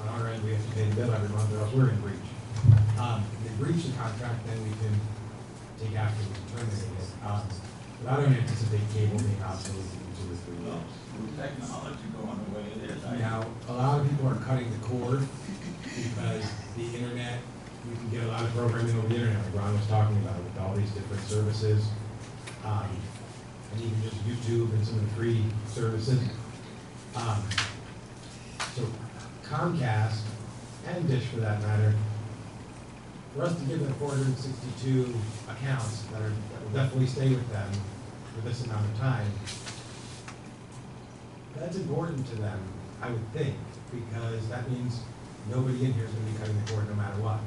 on our end, we have to pay the bill every month, or else we're in breach. If they breach the contract, then we can take action to terminate it. But I don't anticipate cable being obsolete in 2 or 3 years. With technology going the way it is, Now, a lot of people are cutting the cord because the internet, you can get a lot of programming over the internet, like Ron was talking about, with all these different services, and even just YouTube and some of the free services. So Comcast, and Dish for that matter, for us to give them 462 accounts that will definitely stay with them for this amount of time, that's important to them, I would think, because that means nobody in here is going to be cutting the cord no matter what.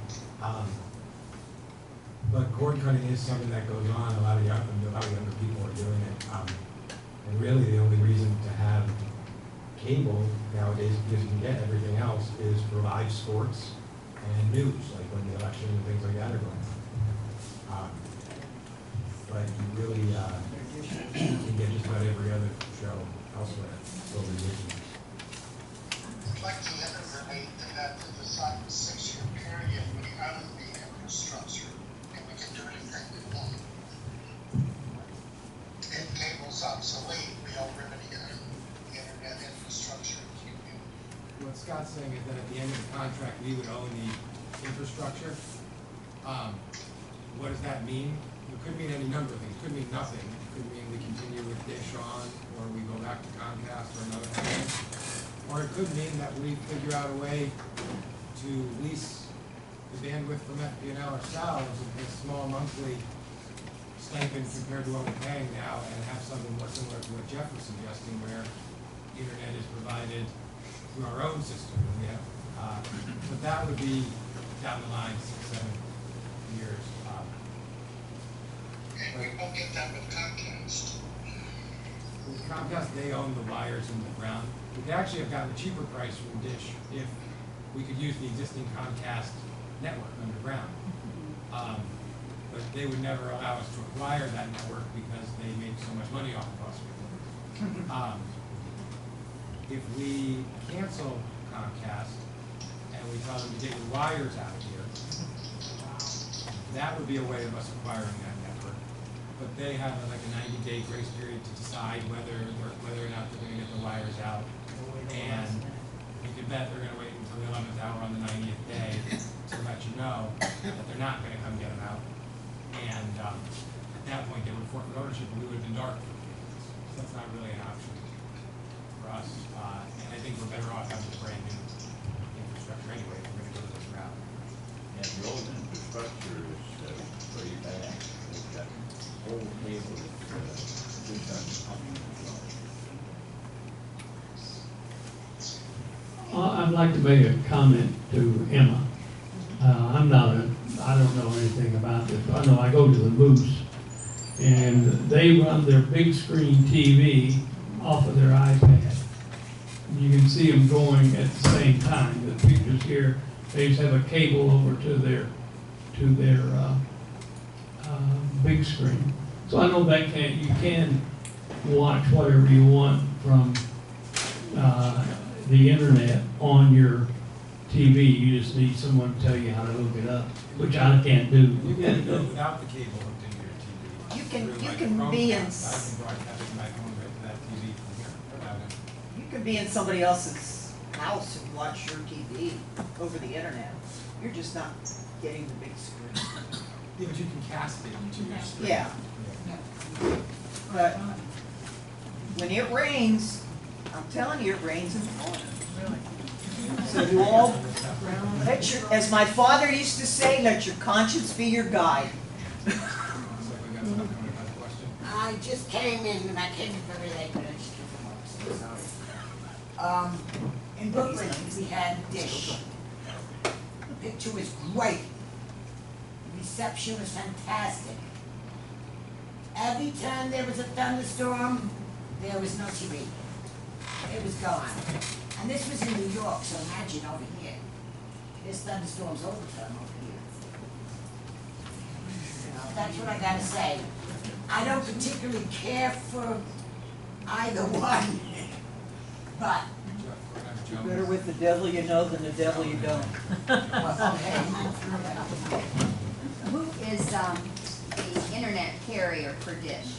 But cord cutting is something that goes on. A lot of younger people are doing it. And really, the only reason to have cable nowadays, because you can get everything else, is for live sports and news, like when the election and things like that are going on. But you really can get just about every other show elsewhere over the years. I'd like to relate that to the 6-year period when you own the infrastructure and we can do anything we want. If cable's obsolete, we already own the internet infrastructure. What Scott's saying is that at the end of the contract, we would own the infrastructure. What does that mean? It could mean any number of things. It could mean nothing. It could mean we continue with Dish on, or we go back to Comcast or another thing. Or it could mean that we figure out a way to lease the bandwidth from FP&L ourselves and pay a small monthly stipend compared to what we're paying now, and have something more similar to what Jeff was suggesting, where internet is provided through our own system. And we have, but that would be down the line 6, 7 years. And we won't get that with Comcast. With Comcast, they own the wires in the ground. We could actually have gotten a cheaper price from Dish if we could use the existing Comcast network underground. But they would never allow us to acquire that network because they make so much money off of us. If we cancel Comcast and we tell them to get your wires out of here, that would be a way of us acquiring that network. But they have like a 90-day grace period to decide whether or not they're going to get the wires out. And you can bet they're going to wait until the 11th hour on the 90th day to let you know that they're not going to come get them out. And at that point, they would forfeit ownership, and we would have been dark. So that's not really an option for us. And I think we're better off having a brand new infrastructure anyway if we're going to go this route. Yeah, the old infrastructure is pretty bad. They've got 4 like to make a comment to Emma. I don't know anything about this, but I know I go to the Moose, and they run their big screen TV off of their iPad. You can see them going at the same time. The pictures here, they just have a cable over to their big screen. So I know that you can watch whatever you want from the internet on your TV. You just need someone to tell you how to hook it up, which I can't do. You can do it without the cable hooked into your TV. You Through can like be in, Chromecast, I can broadcast it to my phone right to that TV from here without it. you can be in somebody else's house and watch your TV over the internet. You're just not getting the big screen. Yeah, but you can cast it into your screen. Yeah. But when it rains, I'm telling you, it rains in the morning. So you all, as my father used to say, let your conscience be your guide. Looks like we got another question. I just came in and I came in very late, but I just came from work, so sorry. In Brooklyn, we had Dish. The picture was great. The reception was fantastic. Every time there was a thunderstorm, there was no TV. It was gone. And this was in New York, so imagine over here. There's thunderstorms all the time over here. You know, that's what I gotta say. I don't particularly care for either one, but, Better with the devil you know than the devil you don't. well, okay. Who is the internet carrier for Dish?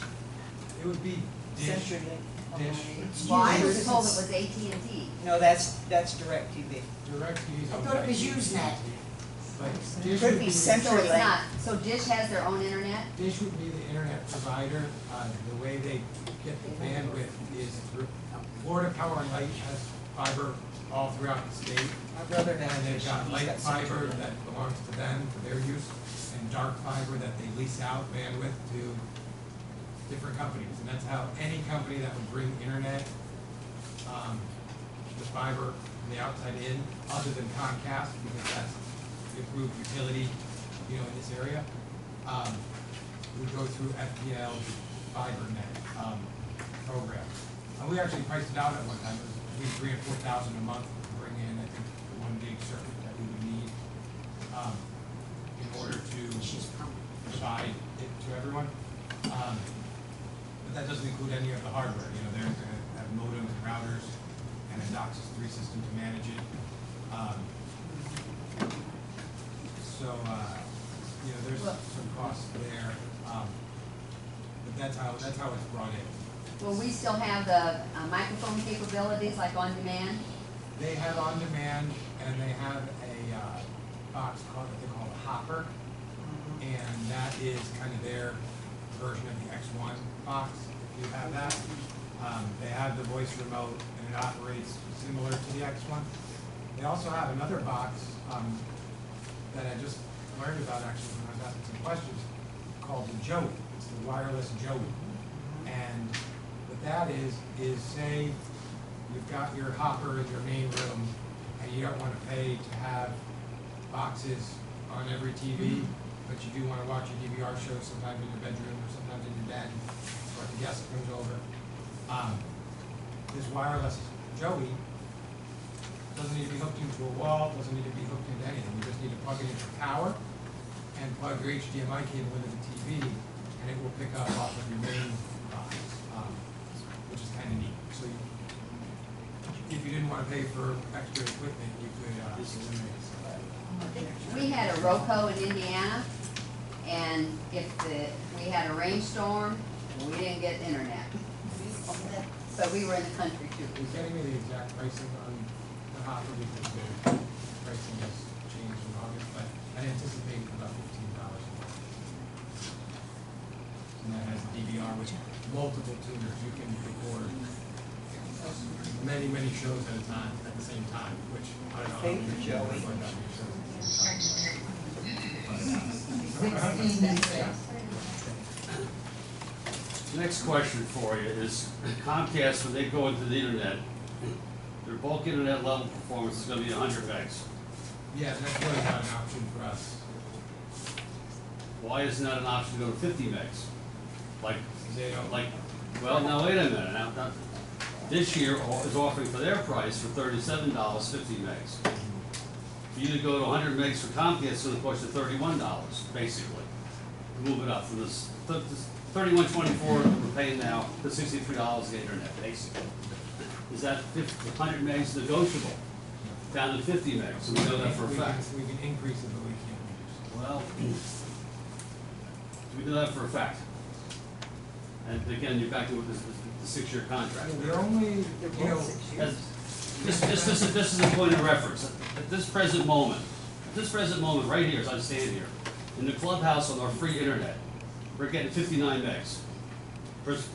It would be Dish. CenturyLink. Dish. Well, I was told it was AT&T. No, that's DirecTV. DirecTV. I thought it was Usenet. But It Dish could would be So it's CenturyLink. not, so Dish has their own internet? Dish would be the internet provider. The way they get the bandwidth is through, Florida Power and Light has fiber all throughout the state. My brother And has they've Dish, got he's light got fiber CenturyLink. that belongs to them for their use, and dark fiber that they lease out bandwidth to different companies. And that's how any company that would bring internet, the fiber from the outside in, other than Comcast, because that's the approved utility, in this area, would go through FPL's FiberNet program. And we actually priced it out at one time. It was between $3,000 and $4,000 a month to bring in, I think, the 1 gig circuit that we would need in order to provide it to everyone. But that doesn't include any of the hardware. They're going to have modems and routers and a DOCSIS 3 system to manage it. There's some costs there, but that's how it's brought in. Will we still have the microphone capabilities like on demand? They have on demand, and they have a box called what they call a Hopper, and that is kind of their version of the X1 box. If you have that, they have the voice remote, and it operates similar to the X1. They also have another box that I just learned about actually when I was asking some questions, called the Joey. It's the wireless Joey, and what that is say you've got your Hopper in your main room, and you don't want to pay to have boxes on every TV, but you do want to watch your DVR shows sometimes in your bedroom or sometimes in your bed, or if a guest comes over. This wireless Joey doesn't need to be hooked into a wall, doesn't need to be hooked into anything. You just need to plug it into power and plug your HDMI cable into the TV, and it will pick up off of your main box, which is kind of neat. So if you didn't want to pay for extra equipment, you could eliminate some of that. We had a Roku in Indiana, and if we had a rainstorm, we didn't get internet. So we were in the country too. He's getting me the exact pricing on the Hopper because the pricing has changed in August, but I anticipate about $15 a month. And that has DVR with multiple tuners. You can record many, many shows at a time, at the same time, which I don't know. Thank you, Joey. The next question for you is Comcast, when they go into the internet, their bulk internet level performance is gonna be 100 megs. Yeah, that's really not an option for us. Why isn't that an option to go to 50 megs? Like, They don't. well, now wait a minute, now, this year is offering for their price for $37, 50 megs. For you to go to 100 megs for Comcast, it's gonna cost you $31, basically. To move it up from this $31.24 we're paying now to $63 the internet, basically. Is that 100 megs negotiable? Down to 50 megs, so we know that for a fact. We can increase it, but we can't reduce it. Well, we know that for a fact. And again, you're back to the 6-year contract. The only, you know, This is a point of reference. At this present moment, right here, as I stand here, in the clubhouse on our free internet, we're getting 59 megs. First,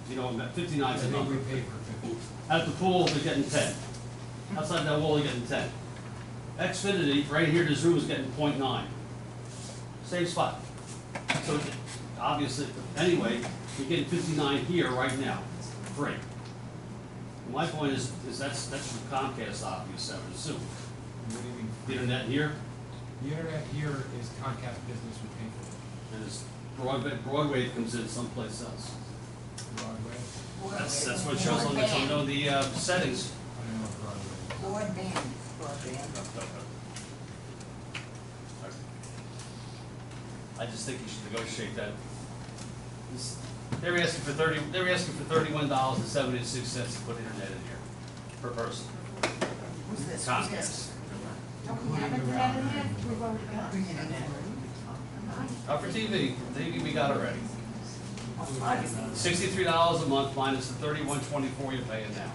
59 is a number. we pay for 50. At the pool, they're getting 10. Outside that wall, they're getting 10. Xfinity, right here, this room is getting 0.9. Same spot. So obviously, anyway, you're getting 59 here right now, free. My point is that's from Comcast, obviously, I would assume. What do you mean? The internet here, The internet here is Comcast Business, we pay for it. and it's Broadway comes in someplace else. Broadway, That's what shows on the settings. I don't know what Broadway is. Broadband. I just think you should negotiate that. They were asking for $31.76 to put internet in here per person. Who's this? Comcast. Don't we have internet in there? We've already got internet. For TV we got already. $63 a month minus the $31.24 you're paying now.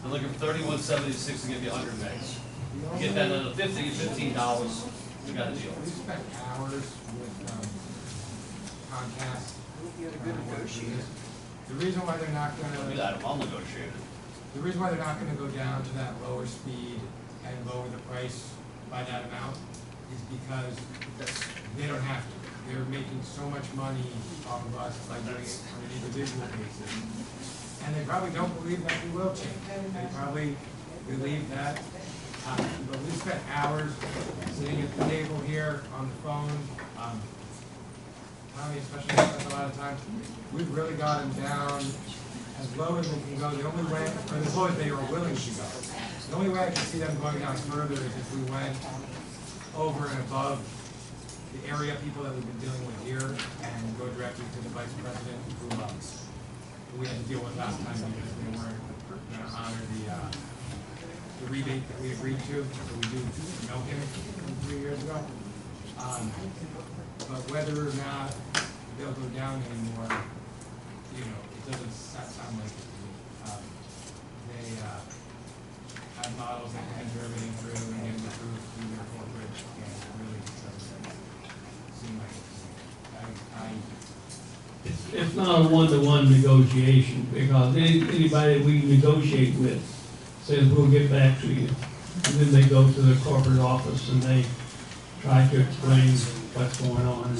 They're looking for $31.76 to give you 100 megs. You get that at $15, you got a deal. We spent hours with Comcast. You're a good negotiator. The reason why they're not Do gonna, that, I'll negotiate it. the reason why they're not gonna go down to that lower speed and lower the price by that amount is because they don't have to. They're making so much money off of us by doing it on an individual basis. And they probably don't believe that we will change. They probably believe that, but we spent hours sitting at the table here on the phone. Tommy especially spent a lot of time. We've really got them down as low as we can go. The only way, or as low as they are willing to go. The only way I can see them going down further is if we went over and above the area people that we've been dealing with here and go directly to the vice president who we had to deal with last time because they weren't gonna honor the rebate that we agreed to, so we do know him from 3 years ago. But whether or not they'll go down anymore, it doesn't sound like it to me. They have models that can enter everything through and get it approved through their corporate, and it really just doesn't seem like it to me. It's not a one-to-one negotiation, because anybody we negotiate with says, we'll get back to you. And then they go to the corporate office and they try to explain what's going on, and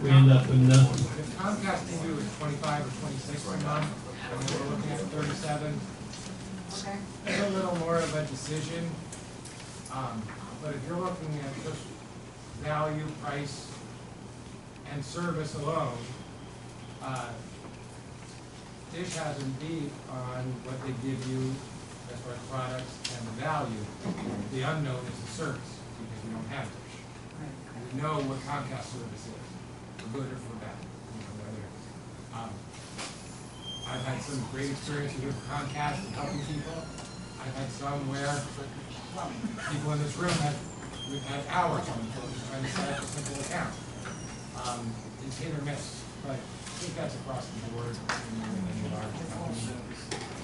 we end up with nothing. If Comcast can do it 25 or 26 a month, and then we're looking at 37, it's a little more of a decision. But if you're looking at just value, price, and service alone, Dish has a beat on what they give you as far as products and the value. The unknown is the service, because we don't have Dish. We know what Comcast service is, for good or for bad, whether, I've had some great experiences with Comcast and helping people. I've had some where people in this room we've had hours on the phone trying to set up a simple account. It's hit or miss, but I think that's across the board in any large company.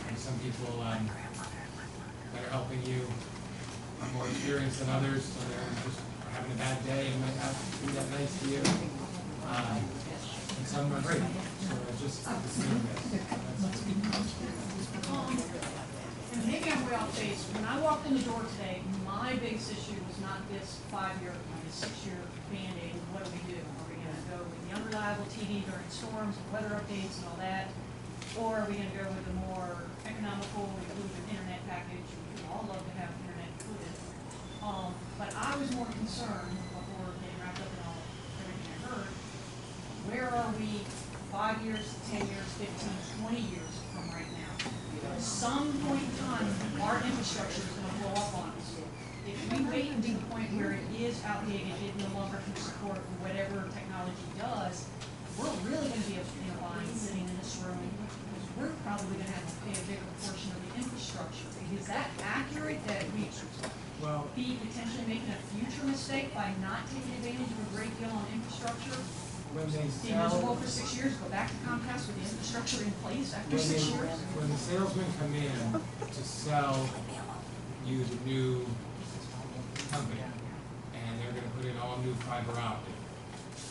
And some people that are helping you are more experienced than others, so they're just having a bad day and might not be that nice to you. And some are great, so it's just it's hit or miss. And maybe I'm way off base. When I walked in the door today, my biggest issue was not this 5-year, 6-year Band-Aid. What do we do? Are we gonna go with the unreliable TV during storms and weather updates and all that? Or are we gonna go with the more economical, include an internet package package, we would all love to have internet included. But I was more concerned, before getting wrapped up in all, everything I heard, where are we 5 years, 10 years, 15, 20 years from right now? At some point in time, our infrastructure is gonna blow up on us. If we wait to the point where it is outdated, it no longer can support whatever technology does, we're really gonna be in a bind sitting in this room, because we're probably gonna have to pay a bigger portion of the infrastructure. Is that accurate, that we Well, be potentially making a future mistake by not taking advantage of a great deal on infrastructure? when they Be miserable sell, for 6 years, go back to Comcast with the infrastructure in place after when 6 they, years? when the salesmen come in to sell you the new company, and they're gonna put in all new fiber optic,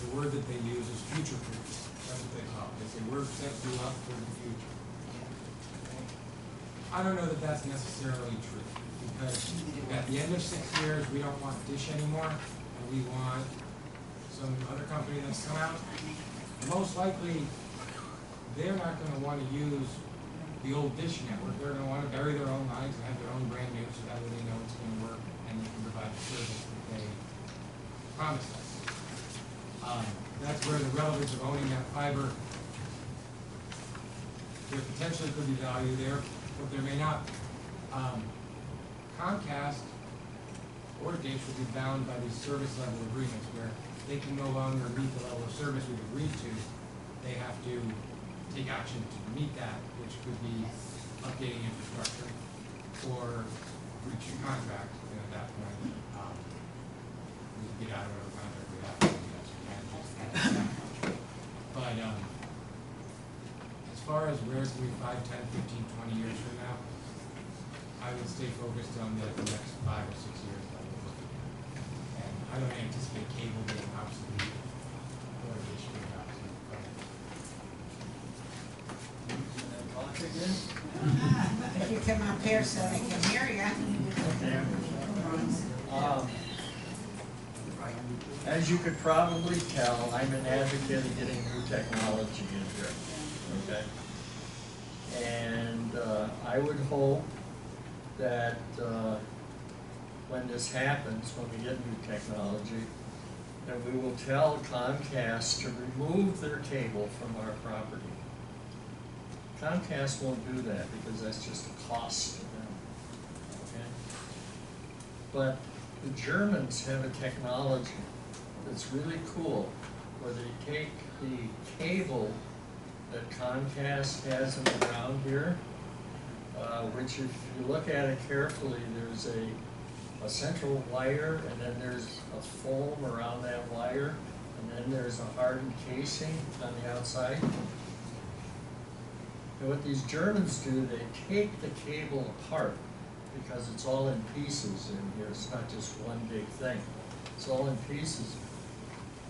the word that they use is future-proof. That's what they call it. They say, we're set you up for the future. I don't know that that's necessarily true, because at the end of 6 years, we don't want Dish anymore, and we want some other company that's come out. Most likely, they're not gonna wanna use the old Dish network. They're gonna wanna bury their own lines and have their own brand new, so that way they know it's gonna work and they can provide the service that they promised us. That's where the relevance of owning that fiber, there potentially could be value there, but there may not. Comcast or Dish will be bound by these service level agreements where they can no longer meet the level of service we've agreed to. They have to take action to meet that, which could be updating infrastructure or breaching contract. And at that point, we can get out of whatever contract we have. But as far as where it's going to be 5, 10, 15, 20 years from now, I would stay focused on the next 5 or 6 years. And I don't anticipate cable being obsolete or Dish being obsolete. If you come up here so I can hear you. As you could probably tell, I'm an advocate of getting new technology in here, okay? And I would hope that when this happens, when we get new technology, that we will tell Comcast to remove their cable from our property. Comcast won't do that because that's just a cost to them, okay? But the Germans have a technology that's really cool, where they take the cable that Comcast has in the ground here, which if you look at it carefully, there's a central wire, and then there's a foam around that wire, and then there's a hardened casing on the outside. And what these Germans do, they take the cable apart, because it's all in pieces in here. It's not just one big thing. It's all in pieces.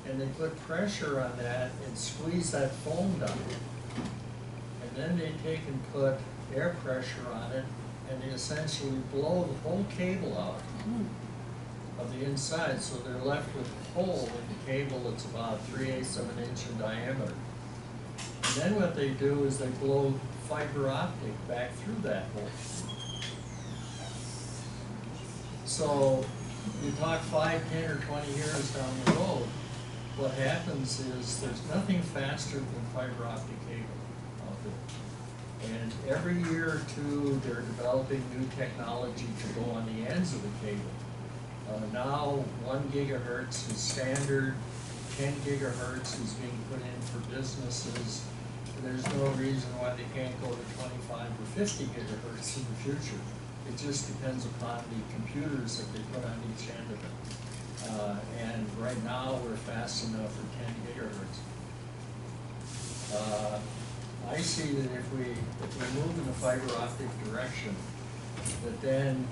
And they put pressure on that and squeeze that foam down. And then they take and put air pressure on it, and they essentially blow the whole cable out of the inside, so they're left with a hole in the cable that's about 3/8 of an inch in diameter. And then what they do is they blow fiber optic back through that hole. So you talk 5, 10, or 20 years down the road, what happens is there's nothing faster than fiber optic cable out there. And every year or two, they're developing new technology to go on the ends of the cable. Now 1 gigahertz is standard, 10 gigahertz is being put in for businesses. There's no reason why they can't go to 25 or 50 gigahertz in the future. It just depends upon the computers that they put on each end of it. And right now, we're fast enough for 10 gigahertz. I see that if we move in the fiber optic direction, that then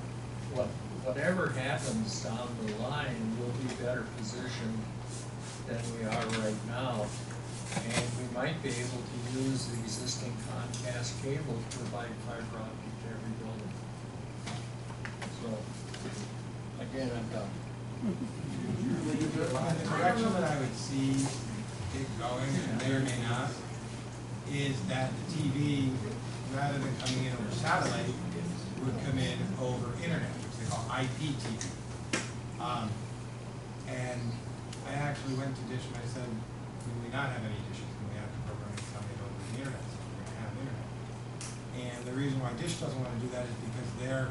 whatever happens down the line, we'll be better positioned than we are right now. And we might be able to use the existing Comcast cable to provide fiber optic to every building. So, again, I'm done. The direction that I would see it going, and may or may not, is that the TV, rather than coming in over satellite, would come in over internet, which they call IPTV. And I actually went to Dish and I said, "Can we not have any dishes? Can we have the programming coming over the internet? So we're gonna have internet." And the reason why Dish doesn't want to do that is because they're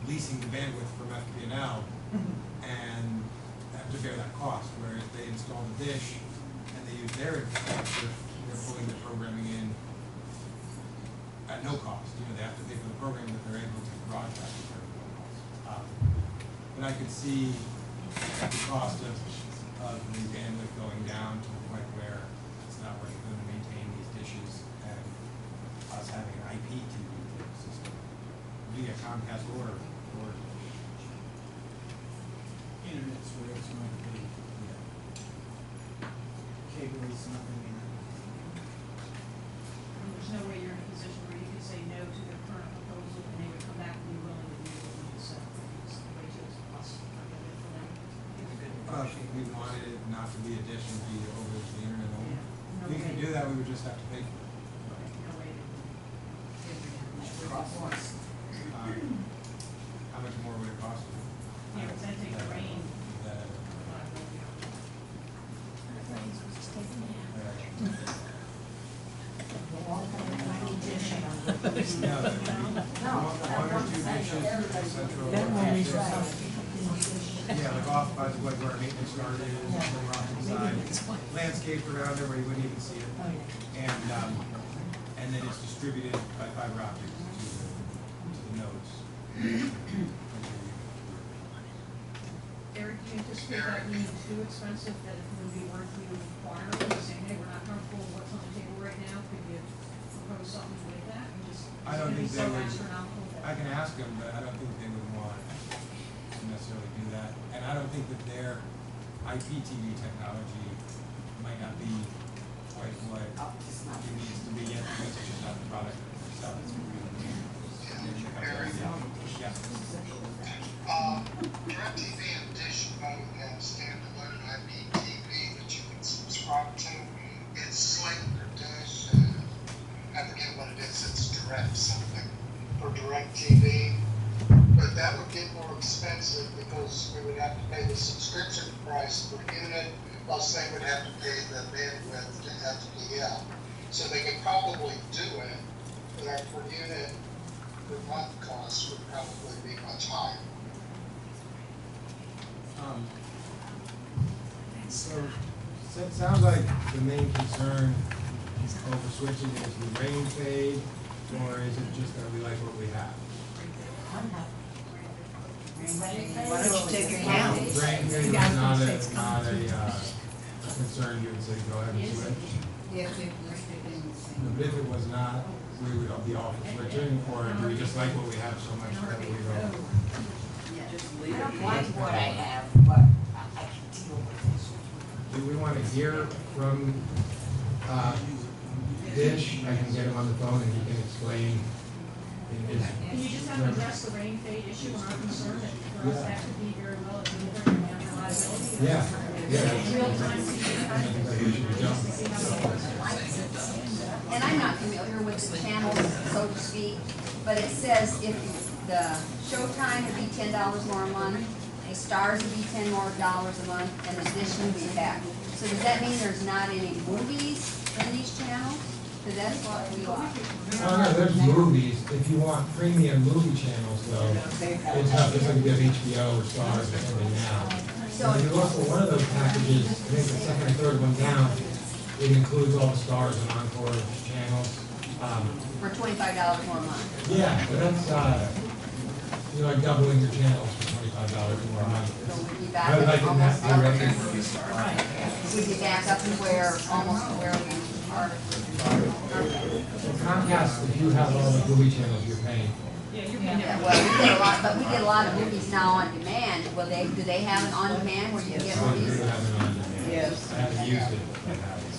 leasing the bandwidth from FPNL and have to bear that cost. Whereas they install the Dish and they use their infrastructure, they're pulling the programming in at no cost. You know, they have to pay for the programming that they're able to broadcast at very low cost. But I could see the cost of the bandwidth going down to the point where it's not worth it to maintain these dishes and us having an IPTV system via Comcast or Internet's where it's going to be. Cable is not going to be. There's no way you're in a position where you could say no to their current proposal and they would come back and be willing to do what you said. It's the way it's cost prohibitive for them. if we wanted it not to be a dish and be over the internet only. No We could way. do that, we would just have to pay for it. No way to. How much more would it cost you? Yeah, but then take the rain. That- No, one or two dishes, central location. Yeah, like off by the where our maintenance yard is, over off to the side, landscaped around there where you wouldn't even see it. And then it's distributed by fiber optics to the nodes. Eric, do you anticipate that being too expensive, that it would be worth you acquiring, saying, hey, we're not comfortable with what's on the table right now, could you propose something with that? And just, I don't think it's they gonna be would, so astronomical that. I can ask them, but I don't think they would want to necessarily do that. And I don't think that their IPTV technology might not be quite what it needs to be yet, because it's just not the product itself. Yeah. DirecTV and Dish both have standalone IPTV that you can subscribe to. It's Sling for Dish, I forget what it is, it's Direct something for DirecTV. But that would get more expensive because we would have to pay the subscription price per unit, plus they would have to pay the bandwidth to FPL. So they could probably do it, but our per unit per month cost would probably be much higher. So it sounds like the main concern over switching is the rain fade, or is it just that we like what we have? Why don't you take your hand? Rain fade is not a concern, you would say go ahead and switch? But if it was not, we would be all for switching, or do we just like what we have so much that we go? I don't like what I have, but I can deal with it. Do we want to hear from Dish? I can get him on the phone and he can explain. Can you just have them address the rain fade issue and our concern that for us that could be very well a delivery and the liability? Yeah, yeah. Real time, see And I'm not familiar with the channels, so to speak, but it says if the Showtime would be $10 more a month, the Stars would be $10 more a month, and the Dish movie pack. So does that mean there's not any movies in these channels? Because that's what we want. Oh, no, there's movies. If you want premium movie channels, though, it's not just like you have HBO or Stars or something now. And you look for one of those packages, I think the second or third one down, it includes all the Stars and Encore channels. For $25 more a month. Yeah, but that's, you're like doubling your channels for $25 more a month. So we'd be I back would like up it almost not up. directly. We'd be back up to where, almost to where we are. Comcast, if you have all the movie channels, you're paying. Yeah, well, we get a lot, but we get a lot of movies now on demand. Do they have it on demand where you can get I do movies? have it on demand. Yes. I haven't used it. but I have it.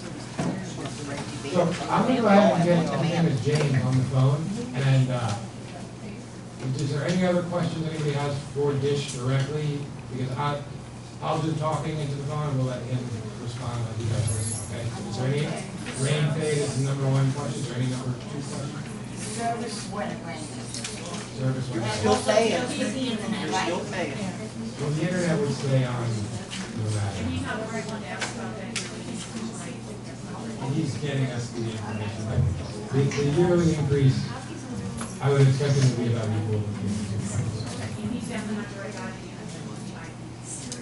So I'm gonna go ahead and get, his name is James on the phone, and, is there any other questions anybody has for Dish directly? Because I'll do talking into the phone, and we'll let him respond like he does, okay? Is there any, rain fade is the number one question, is there any number two questions? service when it rains. Service You're would- still paying. You're still paying. Well, the internet would stay on no matter. And he's not the right one to ask about that. And he's getting us the information. But the yearly increase, I would expect it to be about equal to the And he's definitely not the right guy to answer.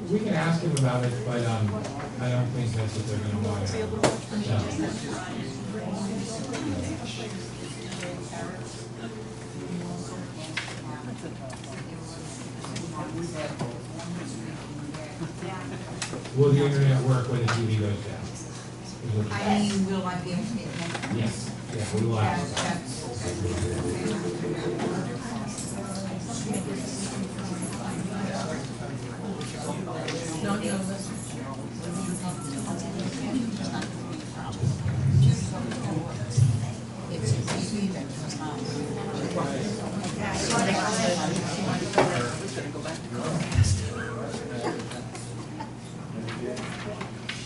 We can ask him about it, but I don't think that's what they're gonna want. Will the internet work when the TV goes down? I mean, will I be able to get that? Yes, yeah, we will ask.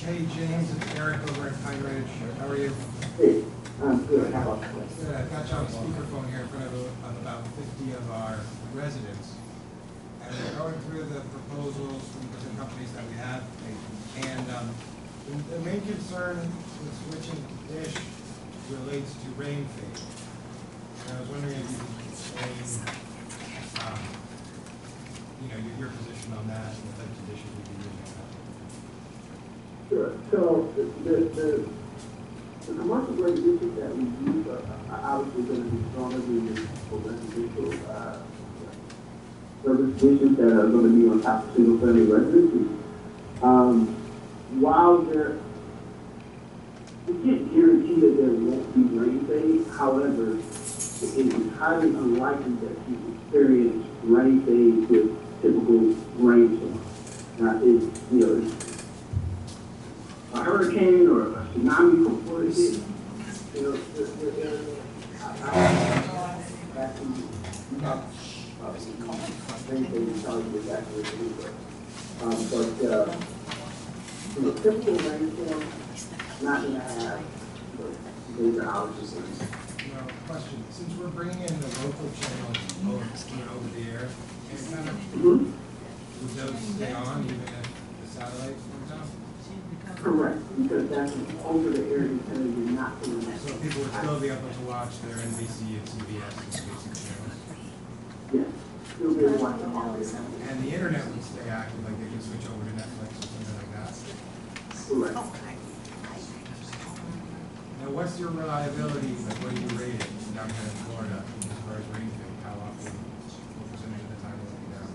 Hey James, it's Eric over at Pine Ridge. How are you? Hey, I'm good. How about you? Good. I've got you on speakerphone here in front of about 50 of our residents. And we're going through the proposals from different companies that we have. And the main concern with switching dish relates to rain fade. And I was wondering if you could explain, your position on that and the types of dishes we'd be using on that. Sure. So the commercial grade dishes that we use are obviously going to be stronger than the residential service dishes that are going to be on top of single family residences. While we can't guarantee that there won't be rain fade, however, it is highly unlikely that you experience rain fade with typical rainstorm. Now, it's a hurricane or a tsunami before it hits, typical rainstorm, not going to have major outages. Now, question, since we're bringing in the local channels over the air, and kind of, would those stay on even if the satellite comes out? Correct, because that's over the air antenna, you're not doing that. So people would still be able to watch their NBC and CBS and basic channels? Yes, you'll be able to watch them all. And the internet would stay active, like they could switch over to Netflix or something like that? Correct. Now, what's your reliability, like what do you rate it down here in Florida as far as rain fade? How often, what percentage of the time will it be down?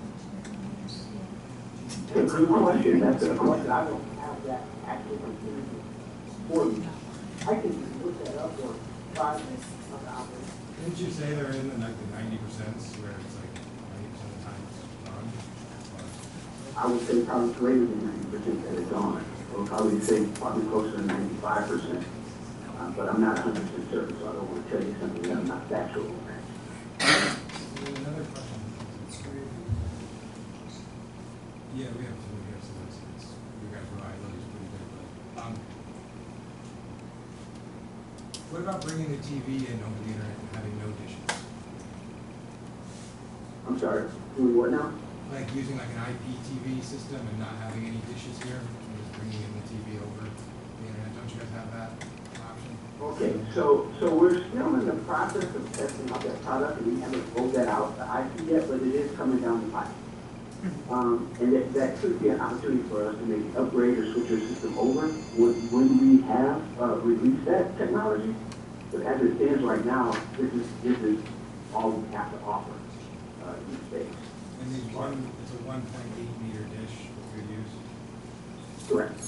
That's a good question, that's a question, I don't have that actual opportunity for you. I can look that up or try to operate. Didn't you say they're in the 90% where it's like 90% of the time it's on? I would say probably greater than 90% that it's on. Or probably say probably closer to 95%. But I'm not 100% certain, so I don't want to tell you something that I'm not factual on. Another question. Yeah, we have two here, so it's you guys' reliability is pretty good. But, what about bringing the TV in over the internet and having no dishes? I'm sorry, doing what now? Like using like an IPTV system and not having any dishes here, and just bringing in the TV over the internet. Don't you guys have that option? Okay, so we're still in the process of testing out that product, and we haven't rolled that out to IT yet, but it is coming down the pipe. And that could be an opportunity for us to maybe upgrade or switch our system over when we have released that technology. But as it stands right now, this is all we have to offer in space. And it's a 1.8 meter dish that we use. Correct.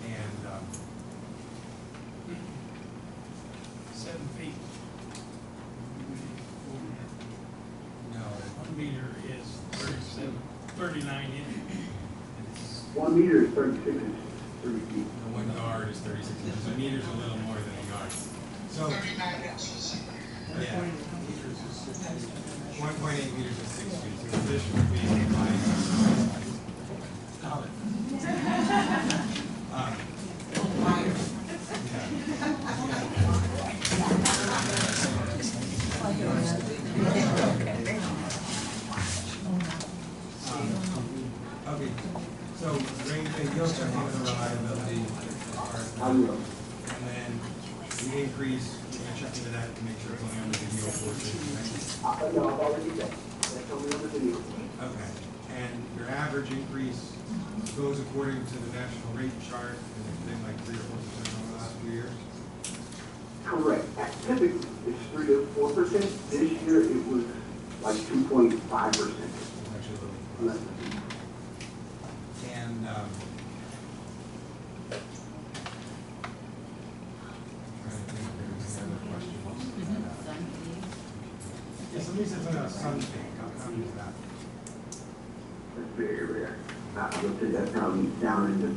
And 7 feet. no, 1 meter is 39 inches. 1 meter is 36 inches, 30 feet. the 1 yard is 36 inches. A meter's a little more than a yard. So 39 inches. yeah, 1.8 meters is 6 feet. So the dish would be like solid. go check into the reliability I will. and then the increase, we're gonna check into that to make sure it's only on the video portion, right? No, I've already said, that's only on the video. Okay, and your average increase goes according to the national rate chart, and it's been like 3 or 4% over the last few years? Correct. Typically, it's 3 to 4%. This year, it was like 2.5%. Actually, a little less. And, trying to think if there's any other questions. Yeah, somebody said something about Sunbank, how come is that? That's very rare. I would say that's probably down into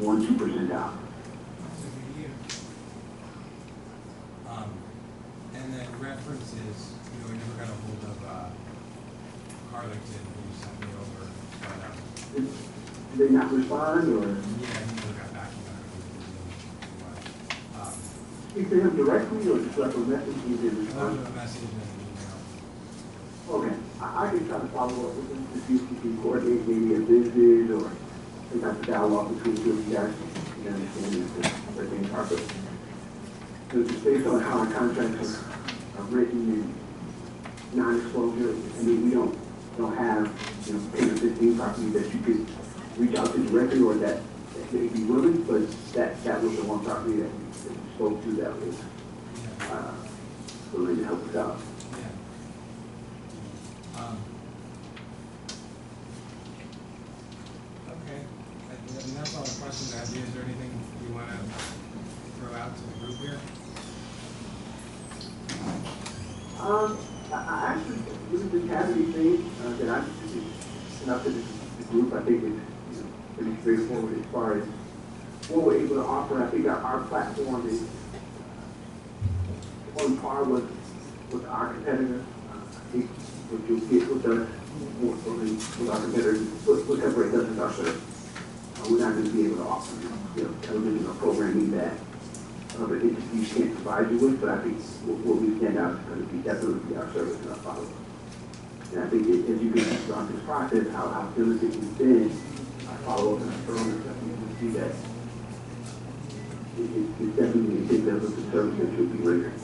1-2% down. And then references, you know, we never got a hold of Carlington, who sent me over, but, Did they not respond, or? yeah, he never got back to that. Speak to him directly, or just left a message and he did respond? A message and an email. Okay, I can try to follow up with him to see if we can coordinate maybe a visit or some type of dialogue between the two of you guys. You understand that things are, but just based on how our contracts are written and non-disclosure, I mean, we don't have, 10 or 15 properties that you could reach out to directly or that may be willing, but that was the one property that we spoke to that was willing to help us out. Okay, I mean, that's all the questions I have. Is there anything you want to throw out to the group here? I actually really didn't have anything that I sent out to the group. I think it's pretty straightforward as far as what we're able to offer. I think our platform is on par with our competitors. I think what you'll get with us, with our competitors, what separates us is our service. We're not going to be able to offer television or programming that other entities can't provide you with, but I think what we stand out is going to be definitely our service and our follow-up. And I think as you get throughout this process, how diligent we've been, our follow-up and our service, I think you see that it's definitely a big level of the service that should be rendered.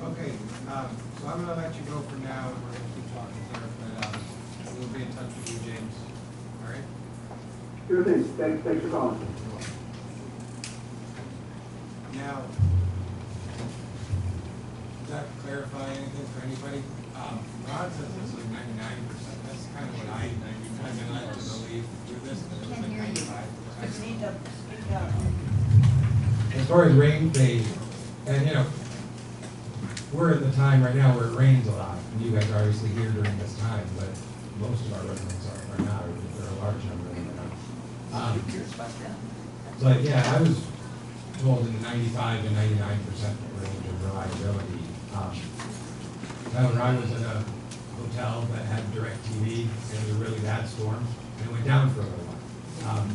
Okay, so I'm going to let you go for now, and we're going to keep talking, sir, but we'll be in touch with you, James. All right? Sure thing. Thanks for calling. Now, does that clarify anything for anybody? Ron says it's like 99%. That's kind of what I've been led to believe through this, but it was like 95%. As far as rain phase, and we're in the time right now where it rains a lot, and you guys are obviously here during this time, but most of our residents are not, or there are a large number of them are not. But yeah, I was told in the 95 to 99% range of reliability. When I was in a hotel that had DirecTV, and it was a really bad storm, and it went down for a little while.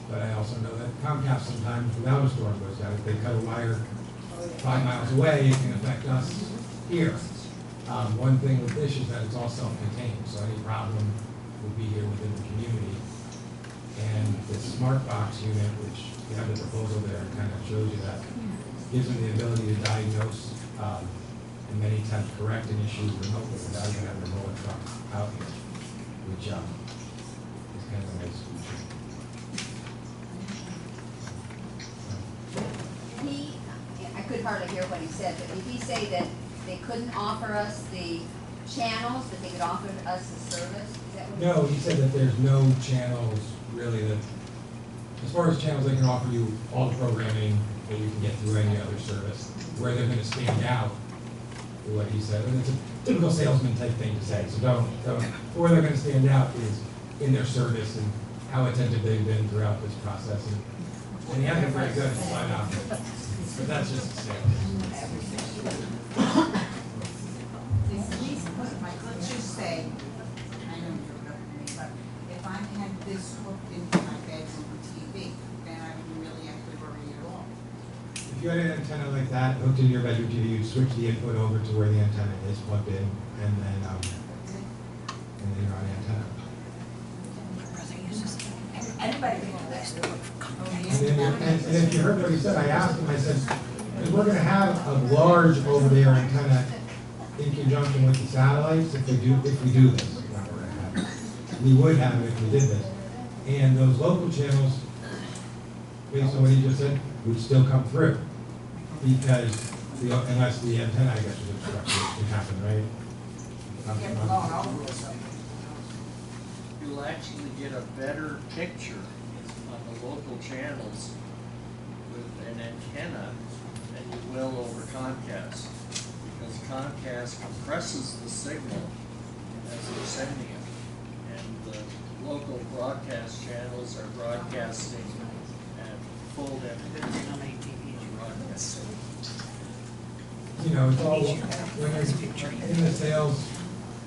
But I also know that Comcast sometimes, without a storm goes down, if they cut a wire 5 miles away, it can affect us here. One thing with Dish is that it's all self-contained, so any problem would be here within the community. And this smart box unit, which you have the proposal there, kind of shows you that, gives them the ability to diagnose and many times correct an issue remotely without even having to roll a truck out here, which is kind of a nice feature. I could hardly hear what he said, but did he say that they couldn't offer us the channels, that they could offer us the service? Is that what he said? No, he said that there's no channels really that, as far as channels, they can offer you all the programming that you can get through any other service. Where they're going to stand out, is what he said, and it's a typical salesman type thing to say, so don't. Where they're going to stand out is in their service and how attentive they've been throughout this process. And he hasn't been very good, but that's just sales. Let's just say, I know you're looking at me, but if I had this hooked into my bedroom TV, then I wouldn't really have to worry at all. If you had an antenna like that hooked into your bedroom TV, you'd switch the input over to where the antenna is plugged in, and then you're on the antenna. Anybody can do that. And if you heard what he said, I asked him, I said, because we're gonna have a large over-the-air antenna in conjunction with the satellites if we do this. Not we're gonna have it. We would have it if we did this. And those local channels, based on what he just said, would still come through. Because unless the antenna, I guess, was obstructed, it could happen, right? You'll actually get a better picture on the local channels with an antenna than you will over Comcast. Because Comcast compresses the signal as they're sending it. And the local broadcast channels are broadcasting at full definition broadcasting. You know, it's all, when you're in the sales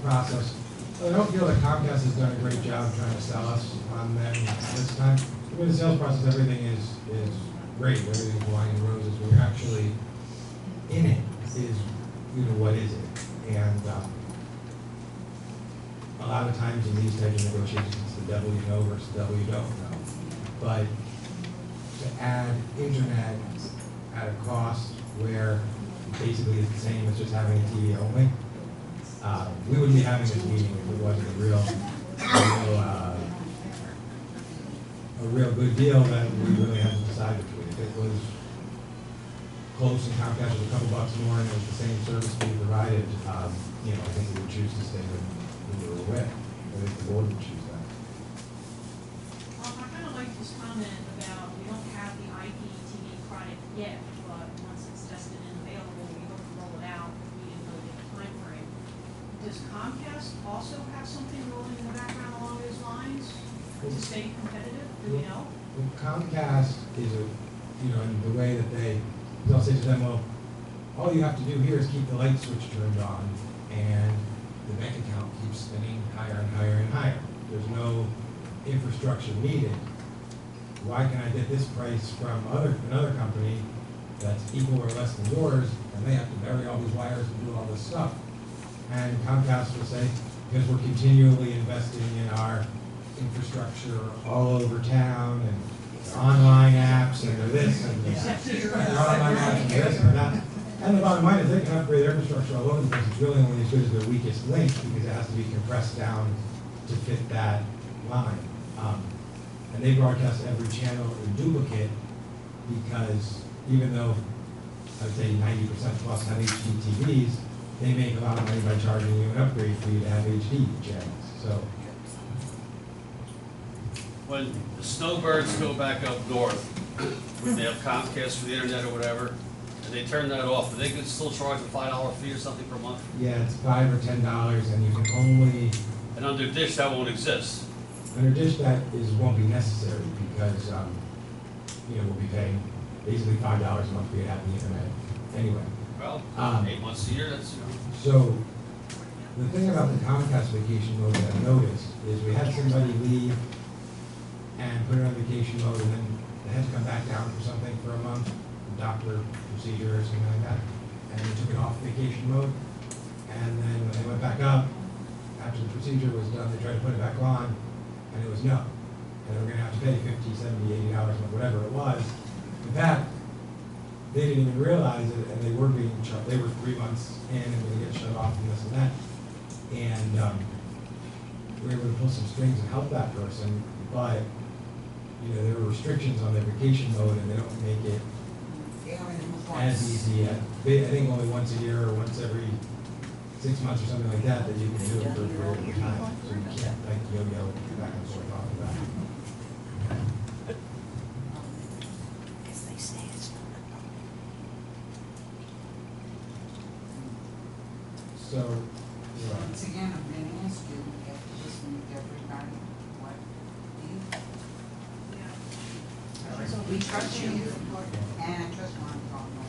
process, I don't feel that Comcast has done a great job trying to sell us on them this time. In the sales process, everything is great, everything's wine and roses. We're actually in it is, you know, what is it? And a lot of times in these types of negotiations, it's the devil you know versus the devil you don't know. But to add internet at a cost where basically it's the same as just having a TV only, we wouldn't be having this meeting if it wasn't a real good deal that we really had to decide between. If it was close and Comcast was a couple bucks more and it was the same service we provided, you know, I think we would choose to stay with who we were with. I think the board would choose that. I kind of like this comment about we don't have the IPTV product yet, but once it's tested and available, we hope to roll it out. We didn't really get a time frame. Does Comcast also have something rolling in the background along those lines to stay competitive? Do we know? Well, Comcast is you know, in the way that they'll say to them, well, all you have to do here is keep the light switch turned on and the bank account keeps spinning higher and higher and higher. There's no infrastructure needed. Why can I get this price from another company that's equal or less than yours, and they have to bury all these wires and do all this stuff? And Comcast will say, because we're continually investing in our infrastructure all over town, and online apps, and this, and this, online apps, and this, and that. And the bottom line is they can upgrade their infrastructure all over the place. It's really only as good as their weakest link, because it has to be compressed down to fit that line. And they broadcast every channel in duplicate, because even though I'd say 90% plus have HD TVs, they make a lot of money by charging you an upgrade for you to have HD channels. So when the snowbirds go back up north, when they have Comcast for the internet or whatever, and they turn that off, do they can still charge a $5 fee or something per month? yeah, it's $5 or $10, and you can only. And under Dish, that won't exist. Under Dish, that won't be necessary, because you know, we'll be paying basically $5 a month for you to have the internet anyway. Well, 8 months a year, that's, you know. So the thing about the Comcast vacation mode that I've noticed is we had somebody leave and put it on vacation mode, and then they had to come back down for something for a month, doctor procedure or something like that, and they took it off vacation mode. And then when they went back up, after the procedure was done, they tried to put it back on, and it was no. And they were gonna have to pay $50, $70, $80 or whatever it was. In fact, they didn't even realize it, and they were being shut. They were 3 months in and going to get shut off and this and that. And we were able to pull some strings and help that person, but you know, there were restrictions on their vacation mode, and they don't make it as easy. I think only once a year or once every 6 months or something like that you can do it for a period of time. So you can't like yo-yo back and forth off of that. So, once again, I'm going to ask you, after listening to everybody, what do you? We trust you, and I trust my partner.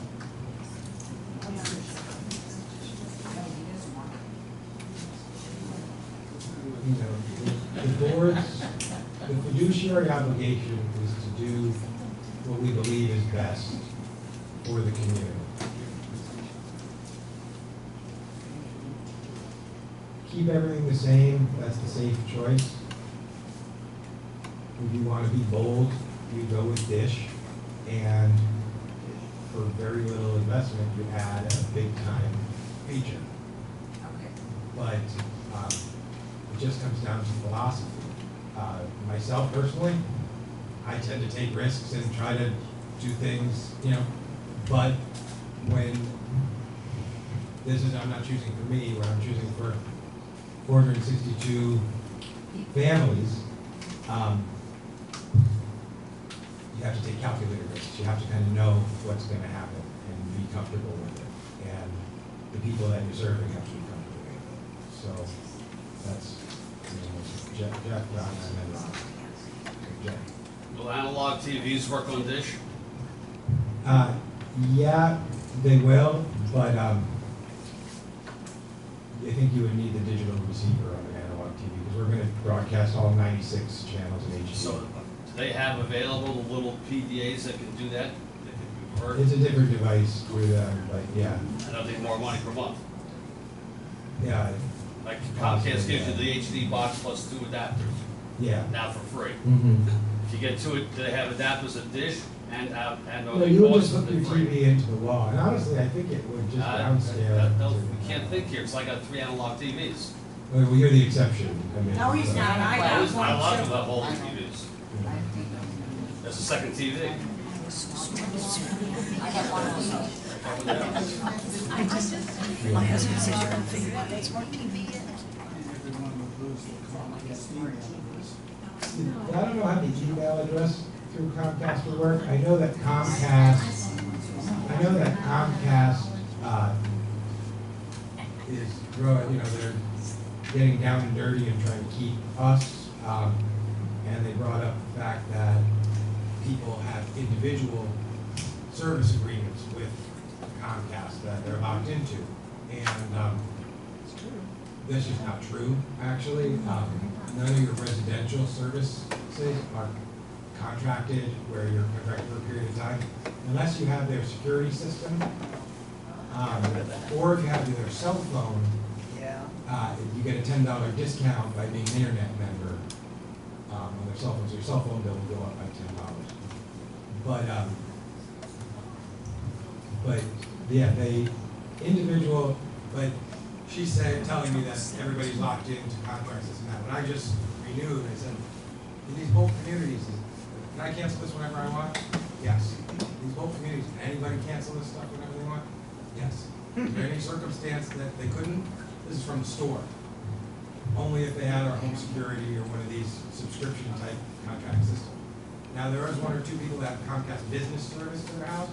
You know, the board's, the fiduciary obligation is to do what we believe is best for the community. Keep everything the same, that's the safe choice. If you want to be bold, you go with Dish, and for very little investment, you add a big-time feature. Okay. But it just comes down to philosophy. Myself personally, I tend to take risks and try to do things, but when I'm not choosing for me, when I'm choosing for 462 families, you have to take calculated risks. You have to kind of know what's going to happen and be comfortable with it. And the people that you're serving have to be comfortable with it. So that's Jeff Brown and then Jeff. Will analog TVs work on Dish? Yeah, they will, but I think you would need the digital receiver on an analog TV because we're going to broadcast all 96 channels in HD. So do they have available the little PDAs that can do that? That can convert? It's a different device with, but yeah. And they'll take more money per month. Yeah. Like Comcast gives you the HD box plus 2 adapters. Yeah. Now for free. Mm-hmm. If you get 2, do they have adapters at Dish and No, you would just hook your TV into the wall, and honestly, I think it would just downscale. We can't think here, because I got 3 analog TVs. Well, you're the exception. I mean, No, he's not. I got A lot one of too. them have older TVs. There's a second TV. I got one also. My husband says you're gonna figure out that smart TV yet. Everyone would lose the Comcast email address. I don't know how the email address through Comcast would work. I know that Comcast is growing, they're getting down and dirty and trying to keep us. And they brought up the fact that people have individual service agreements with Comcast that they're locked into. And this is not true, actually. None of your residential services are contracted where you're contracted for a period of time, unless you have their security system, or if you have their cell phone, you get a $10 discount by being an internet member on their cell phone, so your cell phone bill will go up by $10. But yeah, but she's telling me that everybody's locked into contracts, this and that. When I just renewed, I said, in these bulk communities, can I cancel this whenever I want? Yes. These bulk communities, can anybody cancel this stuff whenever they want? Yes. Is there any circumstance that they couldn't? This is from the store. Only if they had our home security or one of these subscription type contract systems. Now, there is 1 or 2 people that have Comcast business service to their house.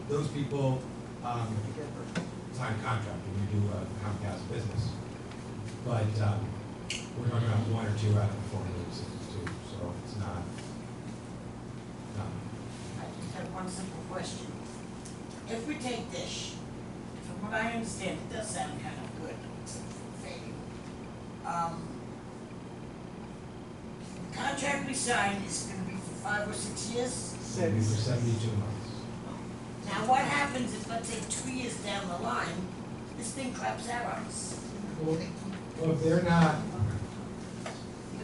Those people sign a contract when you do Comcast business. But we're talking about 1 or 2 out of the 462, so it's not. I just have one simple question. If we take Dish, from what I understand, it does sound kind of good. The contract we signed is gonna be for 5 or 6 years? It'll be for 72 months. Now, what happens if, let's say, 2 years down the line, this thing craps out on us? Well, if they're not,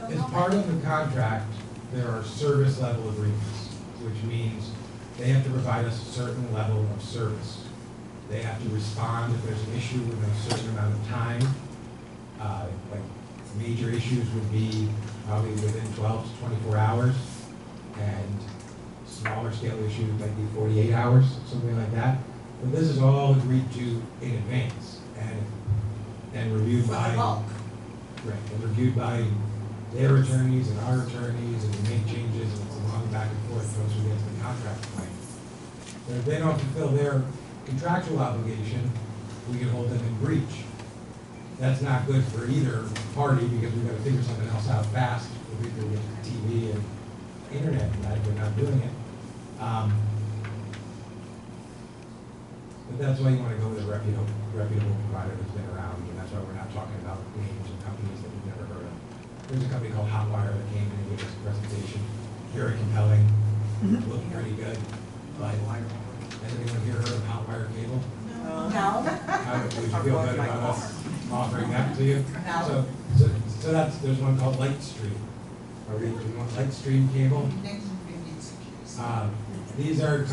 as part of the contract, there are service level agreements, which means they have to provide us a certain level of service. They have to respond if there's an issue within a certain amount of time. Like major issues would be probably within 12 to 24 hours, and smaller scale issues might be 48 hours, something like that. But this is all agreed to in advance and reviewed by their attorneys and our attorneys, and we make changes, and it's a long back and forth once we get to the contract point. But if they don't fulfill their contractual obligation, we can hold them in breach. That's not good for either party because we've got to figure something else out fast. We can get TV and internet, and that we're not doing it. But that's why you want to go with a reputable provider that's been around, and that's why we're not talking about names and companies that we've never heard of. There's a company called Hotwire that came in and gave us a presentation, very compelling, looked pretty good. But has anyone here heard of Hotwire Cable? No. Would you feel good about us offering that to you? No. So there's one called Light Street. Lightstream cable. These are